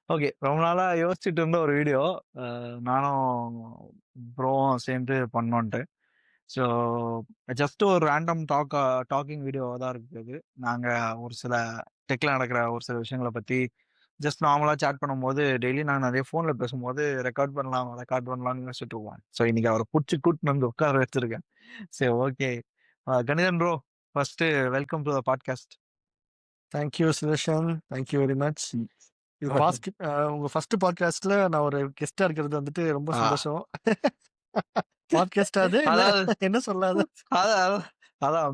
Okay. ரொம்ப நாளா யோசிச்சுட்டு இருந்த ஒரு வீடியோ. அ நானும் ப்ரோவும் சேர்ந்து பண்ணோன்ட்டு. ஸோ ஜஸ்ட் ஒரு ரேண்டம் டாக்கிங் வீடியோவா தான் இருக்கு இது. நாங்க ஒரு சில டெக்ல நடக்கிற ஒரு சில விஷயங்கள பத்தி ஜஸ்ட் நார்மலா சாட் பண்ணும்போது, டெய்லி நாங்க நெறைய ஃபோன்ல பேசும்போது ரெக்கார்ட் பண்ணலாம்னு யோசிச்சுட்டு இருப்போம். ஸோ இன்னைக்கு அவர புடிச்சு கூட்டின்னு வந்து உட்கார வச்சிருக்கேன். சரி okay. Kanithan bro, first welcome to the podcast. Thank you Sudharshan. Thank you very much. இது உங்க ஃபர்ஸ்ட் பாட்காஸ்ட்ல நான் ஒரு கெஸ்டா இருக்கிறது வந்துட்டு ரொம்ப ஆ சந்தோஷம். பாட்காஸ்டா அது? இல்ல அதாவது என்ன சொல்லாது? அதான் அதான்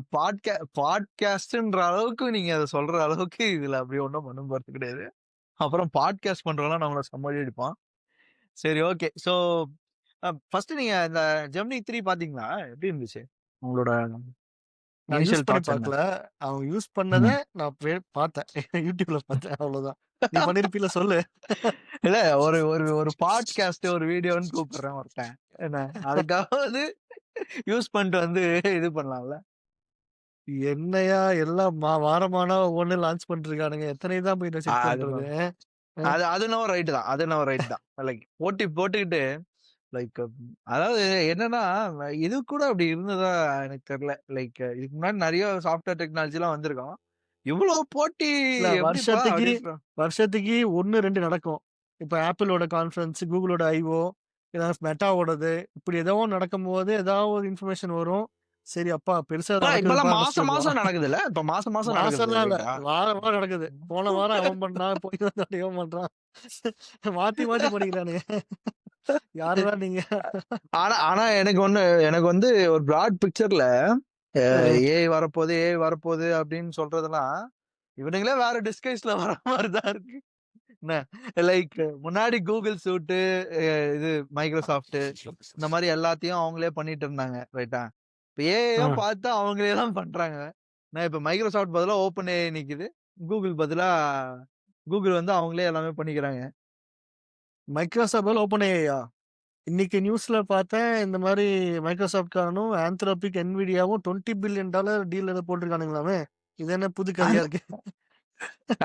பாட்காஸ்ட்ன்ற அளவுக்கு நீங்க அத சொல்ற அளவுக்கு இதுல அப்படி ஒண்ணும் பண்ண போறது கிடையாது. அப்புறம் பாட்காஸ்ட் பண்றவன்லாம் நம்மள செம்மடி அடிப்பான். சரி ஓகே. ஸோ ஃபர்ஸ்ட் நீங்க இந்த ஜெமினி 3 பார்த்தீங்களா? எப்படி இருந்துச்சு? உங்களோட நான் யூஸ் இனிஷியல் பண்ணி தாட்ஸ் என்ன? பார்க்கல. அவங்க யூஸ் பண்ணத ம். நான் பார்த்தேன். YouTubeல பார்த்தேன். அவ்வளவுதான். நீ பண்ணிருப்பீல சொல்லு. இல்ல ஒரு ஒரு ஒரு பாட்காஸ்ட் ஒரு வீடியோன்னு கூப்பிடுறேன் ஒருத்தன். என்ன அதுக்காவது யூஸ் பண்ணிட்டு வந்து இது பண்ணலாம்ல. என்னையா எல்லாம் வாரமானா ஒவ்வொன்னு லான்ச் பண்ணிருக்கானுங்க. எத்தனை தான் போய் நான் செக் அது பண்றது? அ அது அது என்னவோ ரைட் தான். அது என்னவோ ரைட் தான். லைக் போட்டி போட்டுக்கிட்டு லைக் அதாவது என்னன்னா, இது கூட அப்படி இருந்ததா எனக்கு தெரியல. லைக் இதுக்கு முன்னாடி நெறைய சாஃப்ட்வேர் டெக்னாலஜிலாம் வந்திருக்கும். இவ்ளோ போட்டி இல்ல எப்படிப்பா வருஷத்துக்கு அப்படின்ற வருஷத்துக்கு 1, 2 நடக்கும். இப்ப ஆப்பிளோட கான்ஃபரன்ஸ், கூகுளோட ஐஓ, ஏதாவது மெட்டாவோடது, இப்படி ஏதோ ஒண்ணு நடக்கும்போது ஏதாவது ஒரு இன்ஃபர்மேஷன் வரும். சரி அப்பா பெருசா ஏதோ இப்பல்லாம் நடக்குதுப்பா மாசம் நெனச்சுக்குவோம். மாசம் நடக்குதுல்ல. இப்ப மாசம் மாசம் நடக்குது மாசம்லாம் இல்ல. ரைட்டா? வாரம் வாரம் நடக்குது. போன வாரம் அவன் பண்ணான், போன வாரம் இவன் பண்றான். மாத்தி மாத்தி பண்ணிக்கிறானுங்க. யாருடா நீங்க? ஆனா ஆனா எனக்கு வந்து ஒரு பிராட் பிக்சர்ல அ ஏஐ வரப்போகுது அப்படின்னு சொல்றதெல்லாம், இவனுங்களே வேற டிஸ்கைஸ்ல வர மாரி தான் இருக்கு. என்ன லைக் முன்னாடி கூகுள் சூட்டு, இது மைக்ரோசாஃப்ட் இந்த மாரி எல்லாத்தையும் அவங்களே பண்ணிட்டு இருந்தாங்க. ரைட்டா? இப்ப ஏஐயும் அ பார்த்தா அவங்களே தான் பண்றாங்க. இப்ப மைக்ரோசாஃப்ட் பதிலா ஓப்பன் ஏஐ நிக்குது. கூகுள் பதிலா கூகுள் வந்து அவங்களே எல்லாமே பண்ணிக்கிறாங்க. மைக்ரோசாஃப்ட் ஓப்பன் ஏஐயா? இன்னைக்கு நியூஸ்ல பார்த்தேன். இந்த மாரி மைக்ரோசாஃப்ட்காரனும், ஆந்த்ரோபிக், என்விடியாவும் $20 பில்லியன் டீல் ஏதோ போட்டுருக்கானுங்களாமே. இது என்ன புது கதையா இருக்கு?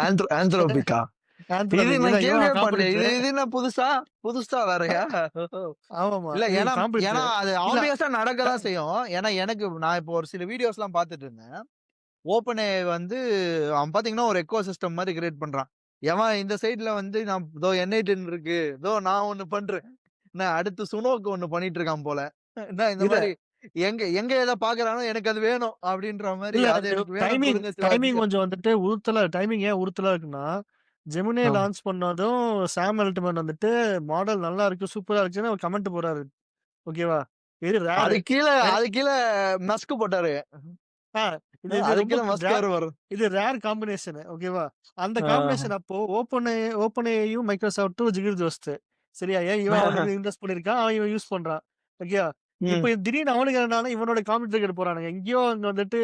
ஆந்த்ரோபிக்கா? இது ஆந்த்ரோபிக் நான் இதான் கேள்வியே இவன் படலையே. இது காம்படிட்டரு. இது என்ன புதுசா? புதுசா வேறயா? ஓஹோ! ஆமாமா. இல்ல இது ஏன்னா ஏன்னா காம்படிட்டரு. அது இல்ல ஆப்வியஸா நடக்க க தான் செய்யும். ஏன்னா நான் இப்போ ஒரு சில வீடியோஸ்லாம் பார்த்துட்டு இருந்தேன். ஓப்பன் ஏஐ வந்து அவன் பார்த்தீங்கன்னா, ஒரு எக்கோ சிஸ்டம் மாரி கிரியேட் பண்றான். எவன் இந்த சைட்ல வந்து நான் இதோ N8 இருக்கு. இதோ நான் ஒண்ணு பண்றேன். என்ன அடுத்து சுனோக்கு ஒண்ணு பண்ணிட்டு இருக்கான் போல. என்ன இந்த இல்ல மாரி எங்க எங்க எத பார்க்குறானோ எனக்கு அது வேணும் அப்டின்ற மாரி இல்ல அது எனக்கு வேணும் டைமிங் குடுங்க டைமிங் சிவாஜி. கொஞ்சம் வந்துட்டு டைமிங் ஏன் உறுத்தலா இருக்குன்னா, ஜெமினி ஆ. லான்ச் பண்ணதும் சாம் அல்ட்மன் வந்துட்டு மாடல் நல்லா இருக்கு, சூப்பரா இருக்குன்னு ஒரு கமெண்ட் போடுறாரு. ஓகேவா? இது ரேரு. அது கீழ மஸ்க் போட்டாரு. ஆ இது இது அது ரொம்ப கீழ மஸ்க் வேற வரும். இது ரேர் காம்பினேஷன். ஓகேவா? அந்த ஆஹ. காம்பினேஷன் அப்போ ஓப்பன் ஏயும் மைக்ரோசாஃப்ட்டும் ஜிகிர் தோஸ்து. சரியா? ஏன் இவன் அவனுக்கு இன்வெஸ்ட் பண்ணியிருக்கான். அவன் இவன் யூஸ் பண்றான். ஓகேவா? ம். இப்ப திடீர்னு அவனுக்கு என்னடான்னா இவனோட காம்படிட்டர் போறானுங்க. எங்கேயோ அங்க வந்துட்டு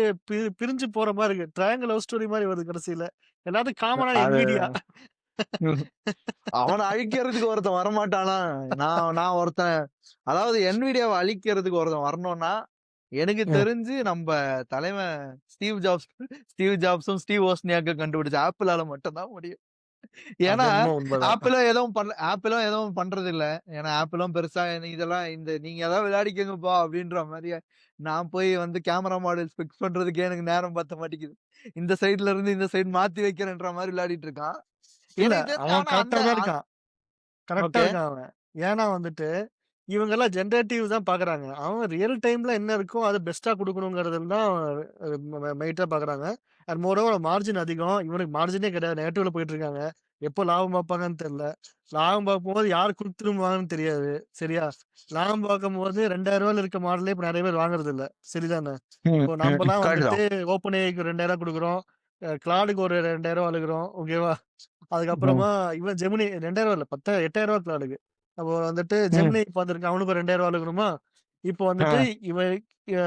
பிரிஞ்சு போற மாரி இருக்கு. ட்ரையாங்கிள் லவ் ஸ்டோரி மாரி வருது கடைசில. எல்லாத்துக்கும் காமனா அது என்விடியா. அவன அழிக்கிறதுக்கு ஒருத்தன் வரமாட்டானா? நான் நான் ஒருத்தன் அதாவது Nvidiaவ அழிக்கிறதுக்கு ஒருத்தன் வரணும்னா, எனக்கு தெரிஞ்சு நம்ப தலைவன் ஸ்டீவ் ஜாப்ஸும், ஸ்டீவ் ஓஸ்னியாக்கும் கண்டுபிடிச்ச ஆப்பிளால மட்டும் தான் முடியும். அது ஏன்னா, என்னமோ உண்மதான். ஆப்பிளும் எதுவும் பண்றதில்ல. ஏன்னா, ஆப்பிளும் பெருசா இதெல்லாம் நீங்க ஏதாவது விளையாடிக்கங்கப்பா அப்படின்ற மாரி, நான் போய் வந்து கேமரா மாடல்ஸ் ஃபிக்ஸ் பண்றதுக்கே எனக்கு நேரம் பத்த மாட்டேங்குது. இந்த சைடுல இருந்து இந்த சைடு மாத்தி வைக்கிறேன்ற மாரி விளையாடிட்டு இருக்கான். இல்ல எனக்கு தெரிஞ்சு அவன் ஆனா கரெக்ட்டா தான் இருக்கான். கரெக்ட்டா ஓகே. இருக்கான் அவன். ஏன்னா வந்துட்டு இவங்கலாம் ஜெனரேட்டிவ் தான் பார்க்குறாங்க. அவங்க ரியல் டைம்ல என்ன இருக்கோ அத பெஸ்ட்டா குடுக்கணுங்கிறதுல தான் மெயிட்டா பார்க்குறாங்க. அண்ட் மோரோவர் மார்ஜின் அதிகம். இவனுக்கு மார்ஜினே கிடையாது. நெகட்டிவ்ல போயிட்டுருக்காங்க. எப்போ லாபம் பார்ப்பாங்கன்னு தெரியல. லாபம் பார்க்கும்போது யார் குடுத்துருவாங்கன்னு தெரியாது. சரியா? லாபம் பார்க்கும்போது ரூ. 2000 இருக்க மாடலே இப்ப நெறைய பேர் வாங்குறதில்ல. சரிதானே? ம், இப்போ ம். நம்பலாம் கரெக்ட் வந்துட்டு தான். ஓப்பன் ஏஐக்கு ரூ. 2000 குடுக்குறோம். கிளாடுக்கு ஒரு ரூ. 2000 அழுகுறோம். ஓகேவா? ம், அதுக்கப்புறமா இவன் ஜெமினி ரூ. 2000 இல்ல 10 8,000 கிளாடுக்கு. அப்போ வந்துட்டு ம். ஜெமினி உட்காந்துருக்கு. அவனுக்கு ஒரு ரூ. 2000 அழுகணுமா? இப்போ ஆ, வந்துட்டு இவன் அ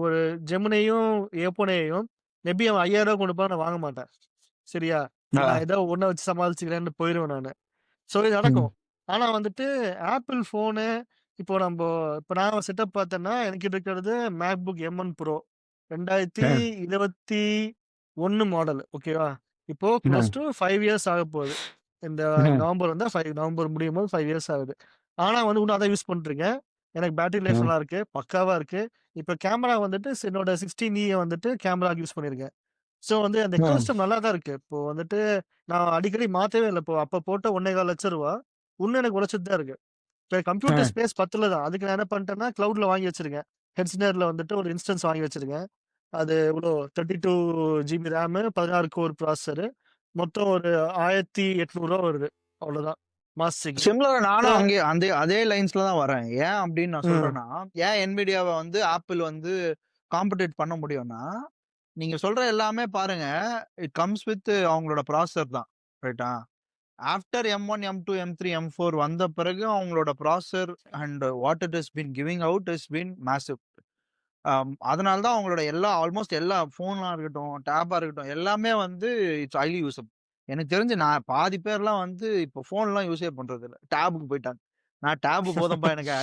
ஒரு ஜெமினியும், ஓப்பன் ஏஐயும் மேபி அவன் ரூ. 5000 கொண்டு போனா நான் வாங்க மாட்டேன். சரியா? ஆ. நான் ஏதோ ஒண்ண வச்சு சமாளிச்சுக்கிறேன்னு போயிருவேன் நானு. ஸோ இது ம், நடக்கும். ஆனா வந்துட்டு ஆப்பிள் ஃபோனு இப்போ நான் செட்டப் பார்த்தேன்னா, என்கிட்ட இருக்கிறது MacBook M1 Pro ஆ, 2021 மாடல். ஓகேவா? இப்போ ஆ. க்ளோஸ் டூ 5 இயர்ஸ் ஆகப்போகுது. இந்த நவம்பர் வந்தா நவம்பர் முடியும்போது 5 இயர்ஸ் ஆகுது. ஆனா வந்து இன்னும் அதான் யூஸ் பண்ணிட்டுருக்கேன். எனக்கு பேட்டரி லைஃப் நல்லா இருக்கு. பக்காவா இருக்கு. இப்ப கேமரா வந்துட்டு என்னோட 16E வந்துட்டு கேமராக்கு யூஸ் பண்ணியிருக்கேன். ஸோ வந்து அந்த எக்கோசிஸ்டம் நல்லா தான் இருக்கு. இப்போ வந்துட்டு நான் அடிக்கடி மாத்தவே இல்ல. இப்போ அப்ப போட்ட ரூ. 1,25,000 இன்னும் எனக்கு உழைச்சிட்டு தான் இருக்கு. இப்ப கம்ப்யூட்டர் ஸ்பேஸ் பத்தல தான். அதுக்கு நான் என்ன பண்ணிட்டேன்னா, கிளவுட்ல வாங்கி வச்சிருக்கேன். ஹெட்ஸ்னர்ல வந்துட்டு ஒரு இன்ஸ்டன்ஸ் வாங்கி வச்சிருக்கேன். அது எவ்வளோ 32 ஜிபி ரேமு, 16 கோர் ப்ராசஸரு. மொத்தம் ஒரு ரூ. 1,800 வருது. அவ்வளோதான். மாசத்துக்கு. சிமிலரா ஸோ நானும் அங்கே அதே லைன்ஸ்ல தான் வரேன். ஏன் அப்படின்னு நான் ம். சொல்றேன்னா, ஏன் NVIDIAவ வந்து ஆப்பிள் வந்து காம்படிட் பண்ண முடியும்னா, நீங்க சொல்ற எல்லாமே பாருங்க, இட் கம்ஸ் வித் அவங்களோட ப்ராசஸர் தான். ரைட்டா? After M1, M2, M3, M4 வந்த பிறகு அவங்களோட processor and what it has been giving out is been massive. அதனால தான் அவங்களோட ஆல்மோஸ்ட் எல்லா ஃபோனா இருக்கட்டும், டேப்பா இருக்கட்டும், எல்லாமே வந்து இட்ஸ் ஹைலி யூசபிள். எனக்கு தெரிஞ்சு நான் பாதி பேர்லாம் வந்து இப்போ ஃபோன்லாம் யூஸே பண்றதில்ல. டேப்க்கு போயிட்டாங்க. நான் டேப் போதும்பா எனக்கு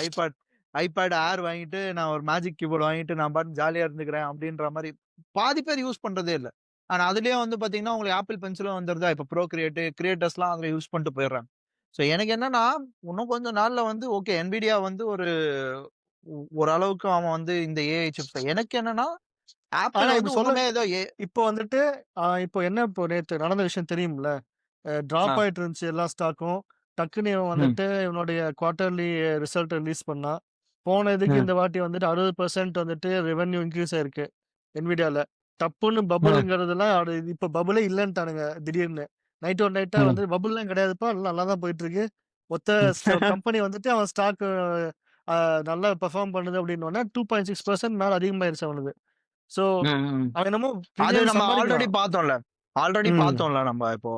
ஐபேட் ஏர் வாங்கிட்டு, நான் ஒரு மேஜிக் கீபோர்ட் வாங்கிட்டு நான் பாட்டுக்கு ஜாலியா இருந்துக்கிறேன் அப்படின்ற மாரி பாதி பேர் யூஸ் பண்றதே இல்ல. ஆனா அதிலயே வந்து பார்த்தீங்கன்னா, உங்களுக்கு ஆப்பிள் பென்சிலும் வந்துருதா, இப்போ கிரியேட்டர்ஸ்லாம் அதில யூஸ் பண்ணிட்டு போயிடுறாங்க. ஸோ எனக்கு என்னன்னா, இன்னும் கொஞ்சம் நாள்ல வந்து ஓகே NVIDIA வந்து ஓரளவுக்கு அவன் வந்து இந்த ஏஐ சிப்ஸ் எனக்கு என்னன்னா, ஆனா ஆப்பிள் இப்ப வந்து இன்னுமே ஏதோ இப்போ வந்துட்டு இப்போ என்ன இப்போ நேத்து நடந்த விஷயம் தெரியும்ல? ஆ, ட்ராப் ஆயிட்டு இருந்துச்சு எல்லா ஸ்டாக்கும். டக்குன்னு இவன் ம், வந்துட்டு இவனுடைய குவார்ட்டர்லி ரிசல்ட் ரிலீஸ் பண்ணான். போன இதுக்கு ம், இந்த வாட்டி வந்துட்டு 60% வந்துட்டு ரெவென்யூ இன்கிரீஸ் ஆயிருக்கு. NVIDIAல. டப்புன்னு ம், பபுள்ங்கிறதெல்லாம் இப்ப பபுளே இல்லன்ட்டானுங்க திடீர்னு. நைட் ஒன் நைட்டா ம். வந்து பபுள்லாம் கிடையாதுப்பா. எல்லாம் நல்லா தான் போயிட்டு இருக்கு. மொத்த கம்பெனி வந்துட்டு அவன் ஸ்டாக் நல்லா பெர்ஃபார்ம் பண்ணுது அப்படின்னோனே 2.6% மேல அதிகமாயிருச்சு அவனுது. ஸோ ம், ம். அவன் என்னமோ அது பில்லியன் நம்ம ஆல்ரெடி சம்பாதிக்கிறான். பார்த்தோம்ல. ஆல்ரெடி ம். பார்த்தோம்ல நம்ம இப்போ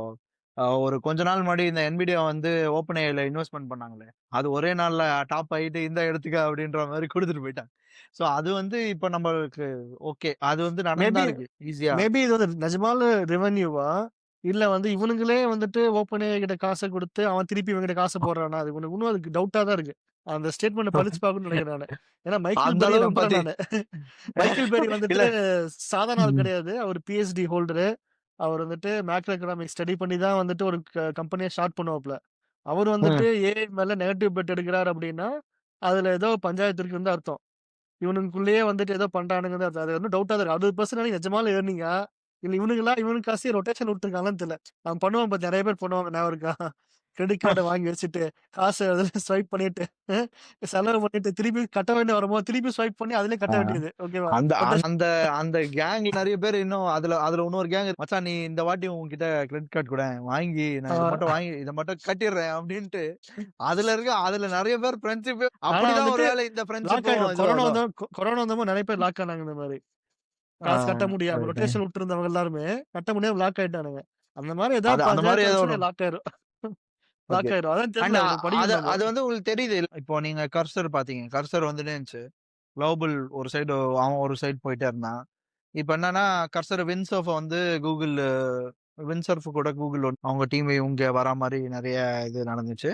ஒரு கொஞ்ச நாள் முன்னாடி இந்த NVIDIA வந்து OpenAIல இன்வெஸ்ட்மென்ட் பண்ணாங்களே. அது ஒரே நாள்ல டாப் ஆயிட்டு இந்தா எடுத்துக்க அப்படின்ற மாரி குடுத்துட்டு போயிட்டாங்க. ஸோ அது வந்து இப்ப நம்மளுக்கு ஓகே. அது வந்து நடந்து மேபி தான் இருக்கு. ஈஸியா. மேபி இது வந்து நிஜமால ரெவென்யூவா? இல்ல வந்து இவனுங்களே வந்துட்டு ஓப்பன் கிட்ட காச குடுத்து, அவன் திருப்பி இவன்கிட்ட காச போடுறானா? அது உனக்கு இன்னும் அதுக்கு டவுட்டா தான் இருக்கு. அந்த ஸ்டேட்மெண்ட்ட படிச்சு பார்க்கணும்னு நெனைக்கிறேன் நானு. ஏன்னா மைக்கேல் அந்த பெரிய அளவுக்கு நம்புறேன் நானு. மைக்கேல் பெரி வந்துட்டு இல்ல. சாதாரண ஆள் ம், கிடையாது. அவர் PhD ஹோல்டரு. அவர் வந்துட்டு மேக்ரோ எக்கனாமிக்ஸ் ஸ்டடி பண்ணி தான் வந்துட்டு ஒரு கம்பெனிய ஸ்டார்ட் பண்ணுவாப்ல. அவரு வந்துட்டு ம். ஏஐ மேல நெகட்டிவ் பெட் எடுக்குறாரு அப்டின்னா, அதுல ஏதோ பஞ்சாயத்து இருக்குன்னு தான் அர்த்தம். இவனுக்குள்ளேயே வந்துட்டு ஏதோ பண்றானுங்கன்னு தான் அர்த்தம். அது வந்து டவுட்டா தான் இருக்கு. 60% நிஜமாலே ஏர்னிங்கா? இல்ல இவனுக்கு காசே ரொட்டேஷன் விட்டுருக்காங்களான்னு தெரியல. அவன் பண்ணுவான் பாத்தியா நெறைய பேர் பண்ணுவாங்க ஞாபகம் இருக்கா? கிரெடிட் கார்ட வாங்கி வச்சுட்டு, காச அதுல ஸ்வைப் பண்ணிட்டு, செலவு பண்ணிட்டு, திருப்பி கட்ட வேண்டிய வரும்போது திருப்பி ஸ்வைப் பண்ணி அதிலயே ஆ. கட்ட வேண்டியது. ஓகேவா? அந்த ரொட்டேஷன் அந்த அந்த கேங்ல நெறைய பேர் இன்னும் அதுல இன்னொரு கேங் மச்சான் நீ இந்த வாட்டி உன்கிட்ட கிரெடிட் கார்ட் குடேன். வாங்கி நான் ஆ இத மட்டும் கட்டிடுறேன் அப்டின்ட்டு அதுல நெறைய பேர் ஃப்ரெண்ட்ஷிப் ஆனா அப்படிதான் ஒரு வந்துட்டு வேளை இந்த லாக் ஃப்ரெண்ட்ஷிப்பும் ஆயிடும். இதுவாகுதோ? கொரோனா வந்தப்போ நெறைய பேர் லாக் ஆனாங்க இந்த மாரி. ஆ, காசு கட்ட முடியாம ரைட். ரொட்டேஷன் விட்டுருந்தவங்க எல்லாருமே கட்ட முடியாம லாக் ஆயிட்டானுங்க. அந்த மாரி ஏதாவது அந்த மாரி பஞ்சாயத்து ஏதோ வந்துச்சுன்னா ஒண்ணு. லாக் ஆயிரும். ஓகே. லாக் ஆயிரும். அதான் அண்ட் தெரியல எனக்கு அது படிக்கணும் நானு. அது வந்து உங்களுக்கு தெரியுது. இப்போ நீங்க கர்சர் பார்த்தீங்க. கர்சர் வந்துட்டே இருந்துச்சு. குளோபல் ஒரு சைடு அவன் ஒரு சைடு போயிட்டே இருந்தான். இப்ப என்னன்னா கர்சர் விண்ட்சர்ஃப் வந்து கூகுள் விண்ட்சர்ஃப் கூட கூகுள் அவங்க டீம் இவங்க வரா மாரி நெறைய இது நடந்துச்சு.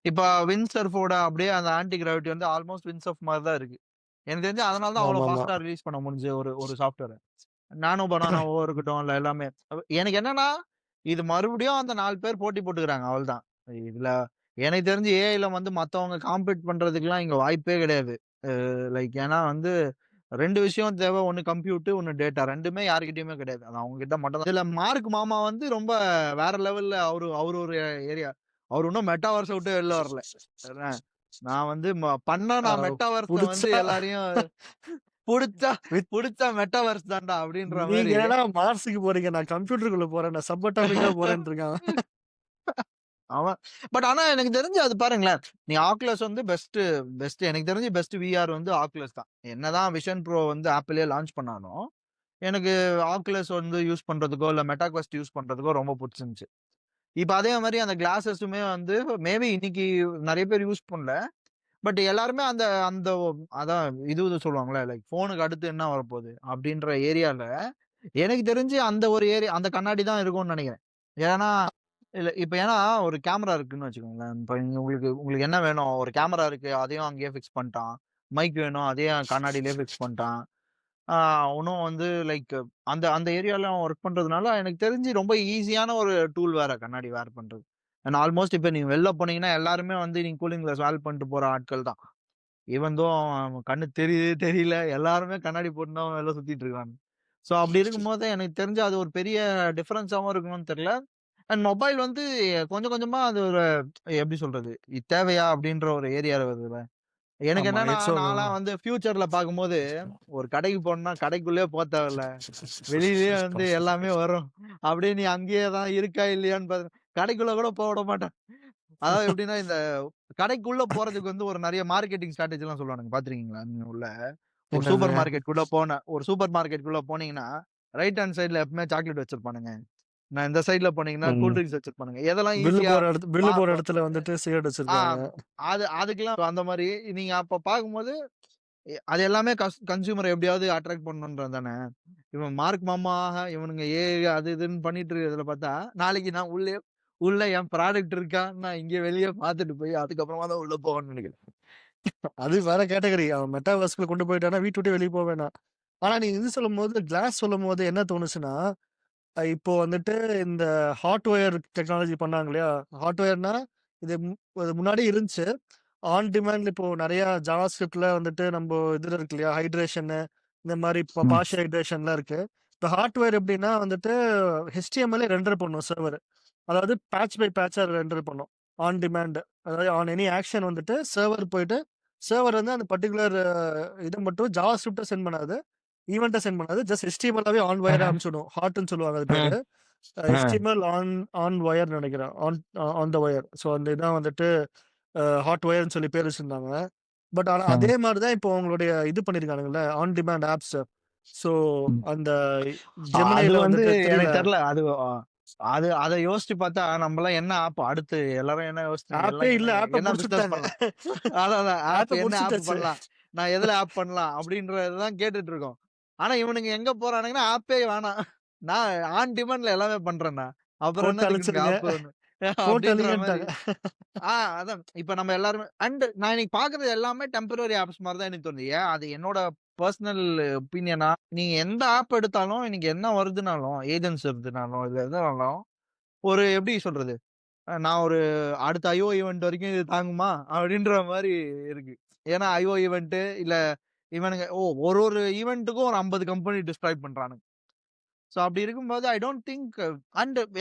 இப்ப விண்ட்சர்ஃபோட அப்படியே அந்த ஆன்டி கிராவிட்டி வந்து ஆல்மோஸ்ட் விண்ட்சர்ஃப் மாரி தான் இருக்கு. எனக்கு தெரிஞ்சு அதனால தான் அவ்வளோ ஆமாமா. ஃபாஸ்ட்டா ரிலீஸ் பண்ண முடிஞ்சு ஒரு சாஃப்ட்வேர. நானோ பனானாவோ இருக்கட்டும், இல்ல எல்லாமே. எனக்கு என்னன்னா, இது மறுபடியும் அந்த 4 பேர் போட்டி போட்டுக்கிறாங்க அவ்வளதான். இதுல எனக்கு தெரிஞ்சு ஏஐல வந்து மத்தவங்க காம்பீட் பண்றதுக்குலாம் இங்க வாய்ப்பே கிடையாது. லைக் ஏன்னா வந்து 2 விஷயம் தேவை. ஒண்ணு கம்ப்யூட், ஒண்ணு டேட்டா. 2மே யார்கிட்டயுமே கிடையாது. அது அவங்க கிட்ட மட்டும் தான். இதுல மார்க் மாமா வந்து ரொம்ப வேற லெவல்ல அவரு அவரு ஒரு ஏரியா. அவரு இன்னும் மெட்டாவர்ஸ விட்டு வெளில வரல. என்ன, நான் வந்து பண்ணா அ நான் மெட்டாவர்ஸ வந்து புடிச்சா எல்லாரையும் புடிச்சா வித் புடிச்சா மெட்டாவர்ஸ் தான்டா அப்படின்ற நீங்க மாரி. என்னடா மார்ஸ்க்கு போறீங்க. நான் கம்ப்யூட்டருக்குள்ள போறேன். நான் சப் அட்டாமிக்கா போறேன்ட்டு இருக்கான். அவன் ஆனா எனக்கு தெரிஞ்சு அது பாருங்களேன். நீ ஆக்குலஸ் வந்து பெஸ்ட் எனக்கு தெரிஞ்சு பெஸ்ட் விஆர் வந்து ஆக்குலஸ் தான். என்னதான் விஷன் ப்ரோ வந்து ஆப்பிளே லான்ச் பண்ணாலும், எனக்கு ஆக்குலஸ் வந்து யூஸ் பண்றதுக்கோ, இல்ல மெட்டா குவெஸ்ட் யூஸ் பண்றதுக்கோ ரொம்ப புடிச்சிருந்துச்சு. இப்ப அதே மாரி அந்த கிளாஸஸுமே வந்து மேபி இன்னைக்கு நெறைய பேர் யூஸ் பண்ணல. பட் எல்லாருமே அந்த அந்த அதான் இது சொல்லுவாங்கல்ல, லைக் ஃபோனுக்கு அடுத்து என்ன வரப்போது? அப்படின்ற ஏரியால எனக்கு தெரிஞ்சு அந்த ஒரு அந்த கண்ணாடி தான் இருக்கும்னு நெனைக்கிறேன். ஏன்னா ஏன்னா ஒரு கேமரா இருக்குன்னு வச்சுக்கோங்களேன். இப்ப உங்களுக்கு உங்களுக்கு என்ன வேணும்? ஒரு கேமரா இருக்கு. அதையும் அங்கேயே ஃபிக்ஸ் பண்ணிட்டான். மைக் வேணும். அதையும் கண்ணாடியிலேயே ஃபிக்ஸ் பண்ணிட்டான். ஆ இன்னும் வந்து லைக் அந்த அந்த ஏரியால அவன் ஒர்க் பண்றதுனால எனக்கு தெரிஞ்சு ரொம்ப ஈஸியான ஒரு டூல் வேற கண்ணாடி வேர் பண்றது. அண்ட் ஆல்மோஸ்ட் இப்ப நீங்க வெளில போனீங்கன்னா எல்லாருமே வந்து நீங்க கூலிங் கிளாஸ் வேல் பண்ணிட்டு போற ஆட்கள் தான். ஈவன் தோ கண்ணு தெரியுது தெரியல எல்லாருமே கண்ணாடி போட்டு தான் வெளில சுத்திட்டு இருக்காங்க. ஸோ அப்படி இருக்கும்போது எனக்கு தெரிஞ்சு அது ஒரு பெரிய டிஃபரன்ஸாவும் இருக்கணும்னு தெரியல. அண்ட் மொபைல் வந்து கொஞ்சம் கொஞ்சமா அது ஒரு எப்படி சொல்றது? இது தேவையா? அப்படின்ற ஒரு ஏரியால வருதுல்ல. எனக்கு ஆமா. என்னன்னா, ஸோ நான்லாம் வந்து ஃபியூச்சர்ல பார்க்கும்போது, ஒரு கடைக்கு போணும்னா கடைக்குள்ளேயே தேவையில்ல. வெளியிலேயே வந்து எல்லாமே வரும். அப்படியே நீ அங்கேயே தான் இருக்கா இல்லையான்னு கடைக்குள்ள கூட விட மாட்டேன். அதாவது எப்படின்னா, இந்த கடைக்குள்ள போறதுக்கு வந்து ஒரு நெறைய மார்க்கெட்டிங் ஸ்ட்ராட்டஜிலாம் சொல்லுவானுங்க. பார்த்துருக்கீங்களா நீங்க உள்ள? என்னதுங்க? ஒரு சூப்பர் மார்க்கெட்குள்ள போனீங்கன்னா, ரைட் ஹேண்ட் சைட்ல எப்பவுமே சாக்லேட் வச்சிருப்பானுங்க. நான் இந்த சைட்ல போனீங்கன்னா, கூல் ம். ட்ரிங்க்ஸ் வச்சிருப்பானுங்க. எதெல்லாம் பில்லு ஈஸியா போடுற இடத்து பில்லு பா போடுற இடத்துல வந்துட்டு சிகரெட் ஆ வச்சிருப்பாங்க. அதுக்கெல்லாம் அந்த மாரி நீங்க அப்ப பார்க்கும்போது, அது எல்லாமே கன்சியூமர எப்படியாவது அட்ராக்ட் பண்ணணும்ன்றது தானே. இவன் மார்க் மாமா, இவனுங்க அது இதுன்னு பண்ணிட்டு இருக்கிறதுல பார்த்தா, நாளைக்கு நான் உள்ள என் ப்ராடக்ட் இருக்கா? நான் இங்க வெளிய பார்த்துட்டு போய் அதுக்கப்புறமா தான் உள்ள போவேன்னு நெனைக்கிறேன். அது வேற கேட்டகரி. அவன் மெட்டாவர்ஸ்குள்ள கொண்டு போயிட்டான்னா, வீட்ட விட்டு வெளிய போ வேணாம். ஆனா நீங்க இது சொல்லும்போது, கிளாஸ் சொல்லும்போது என்ன தோணுச்சுன்னா, இப்போ வந்துட்டு இந்த ஹாட் ஒயர் டெக்னாலஜி பண்ணாங்க இல்லையா? ஹாட் ஒயர்னா, இது முன்னாடி இருந்துச்சு. ஆன் டிமாண்ட் இப்போ நெறைய ஜாவா ஸ்கிரிப்ட்ல வந்துட்டு இதுல இருக்கு இல்லையா? ஹைட்ரேஷன்னு இந்த மாரி ம். பார்ஷியல் ஹைட்ரேஷன்லாம் இருக்கு. இப்ப ஹாட் ஒயர் எப்படின்னா வந்துட்டு HTML ரெண்டர் பண்ணும் சர்வர். அதாவது பேட்ச் பை பேட்ச்சா ரெண்டர் பண்ணும். On demand. அதாவது ஆன் எனி ஆக்ஷன் வந்துட்டு சர்வர் போயிட்டு, சர்வர் வந்து அந்த பர்ட்டிகுலர் இத மட்டும் ஜாவா ஸ்கிரிப்ட்ட சென்ட் பண்ணாது. ஈவென்ட்ட சென்ட் பண்ணாது. ஜஸ்ட் HTML-ஆவே ஆன் வயரா அனுப்பிச்சுடும். ஹாட்ன்னு சொல்லுவாங்க அது பேரு. HTML ஆன் ஆன் வயர்ன்னு நெனைக்கிறேன். On the wire. ஸோ அந்த இதான் வந்துட்டு ஹாட் வயர்ன்னு சொல்லி பேர் வச்சிருந்தாங்க. பட் ஆனா அதே மாரி தான் இப்போ அவங்களுடைய இது பண்ணியிருக்கானுங்கல்ல, ஆன் டிமாண்ட் ஆப்ஸ். ஸோ ம். அந்த அது ஜெமினில வந்து வந்துட்டு 3ல எனக்கு தெரியல. அத யோசிச்சு பார்த்தா, நம்பலாம் என்ன ஆப் அடுத்து எல்லாரும் என்ன யோசிச்சுட்டு ஆப்பே எல்லாம் இல்ல. ஆப்ப என்ன பிசினஸ் முடிச்சுட்டாங்க. பண்ணலாம்? அதான் ஆப்ப என்ன ஆப் முடிச்சுட்டாச்சு. பண்ணலாம்? நான் எதுல ஆப் பண்ணலாம்? அப்படின்றது தான் கேட்டுட்டு இருக்கோம். ஆனா இவனுங்க எங்க போறானுங்கன்னா, ஆப்பே வேணாம். நான் ஆன் டிமாண்ட்ல எல்லாமே பண்றேன்டா. அப்புறம் போட்டு என்னத்துக்கு உனக்கு அழிச்சிருங்க. ஆப் ஒண்ணு? போட்டு அப்படின்ற மாரி. அழிங்கன்ட்டாங்க. அதான். இப்ப நம்ம எல்லாருமே நான் இன்னைக்கு பார்க்குறது எல்லாமே டெம்பரரி ஆப்ஸ் மாரி தான் எனக்கு தோணுது. ஏன் அது என்னோட பெர்சனல் ஒப்பீனியனா, நீங்க எந்த ஆப் எடுத்தாலும் இன்னைக்கு என்ன வருதுனாலும், ஏஜென்ட்ஸ் வருதுனாலும், இல்ல எதுனாலும் ஒரு எப்படி சொல்றது? நான் ஒரு அடுத்த ஐஓ ஈவென்ட் வரைக்கும் இது தாங்குமா? அப்படின்ற மாரி இருக்கு. ஏன்னா ஐஓ ஈவென்ட் இல்ல இவனுங்க ஒரு ஈவென்ட்க்கும் ஒரு 50 கம்பெனி டிஸ்ட்ராய் பண்றானுங்க. ஸோ அப்படி இருக்கும்போது ஐ டோன்ட் திங்க்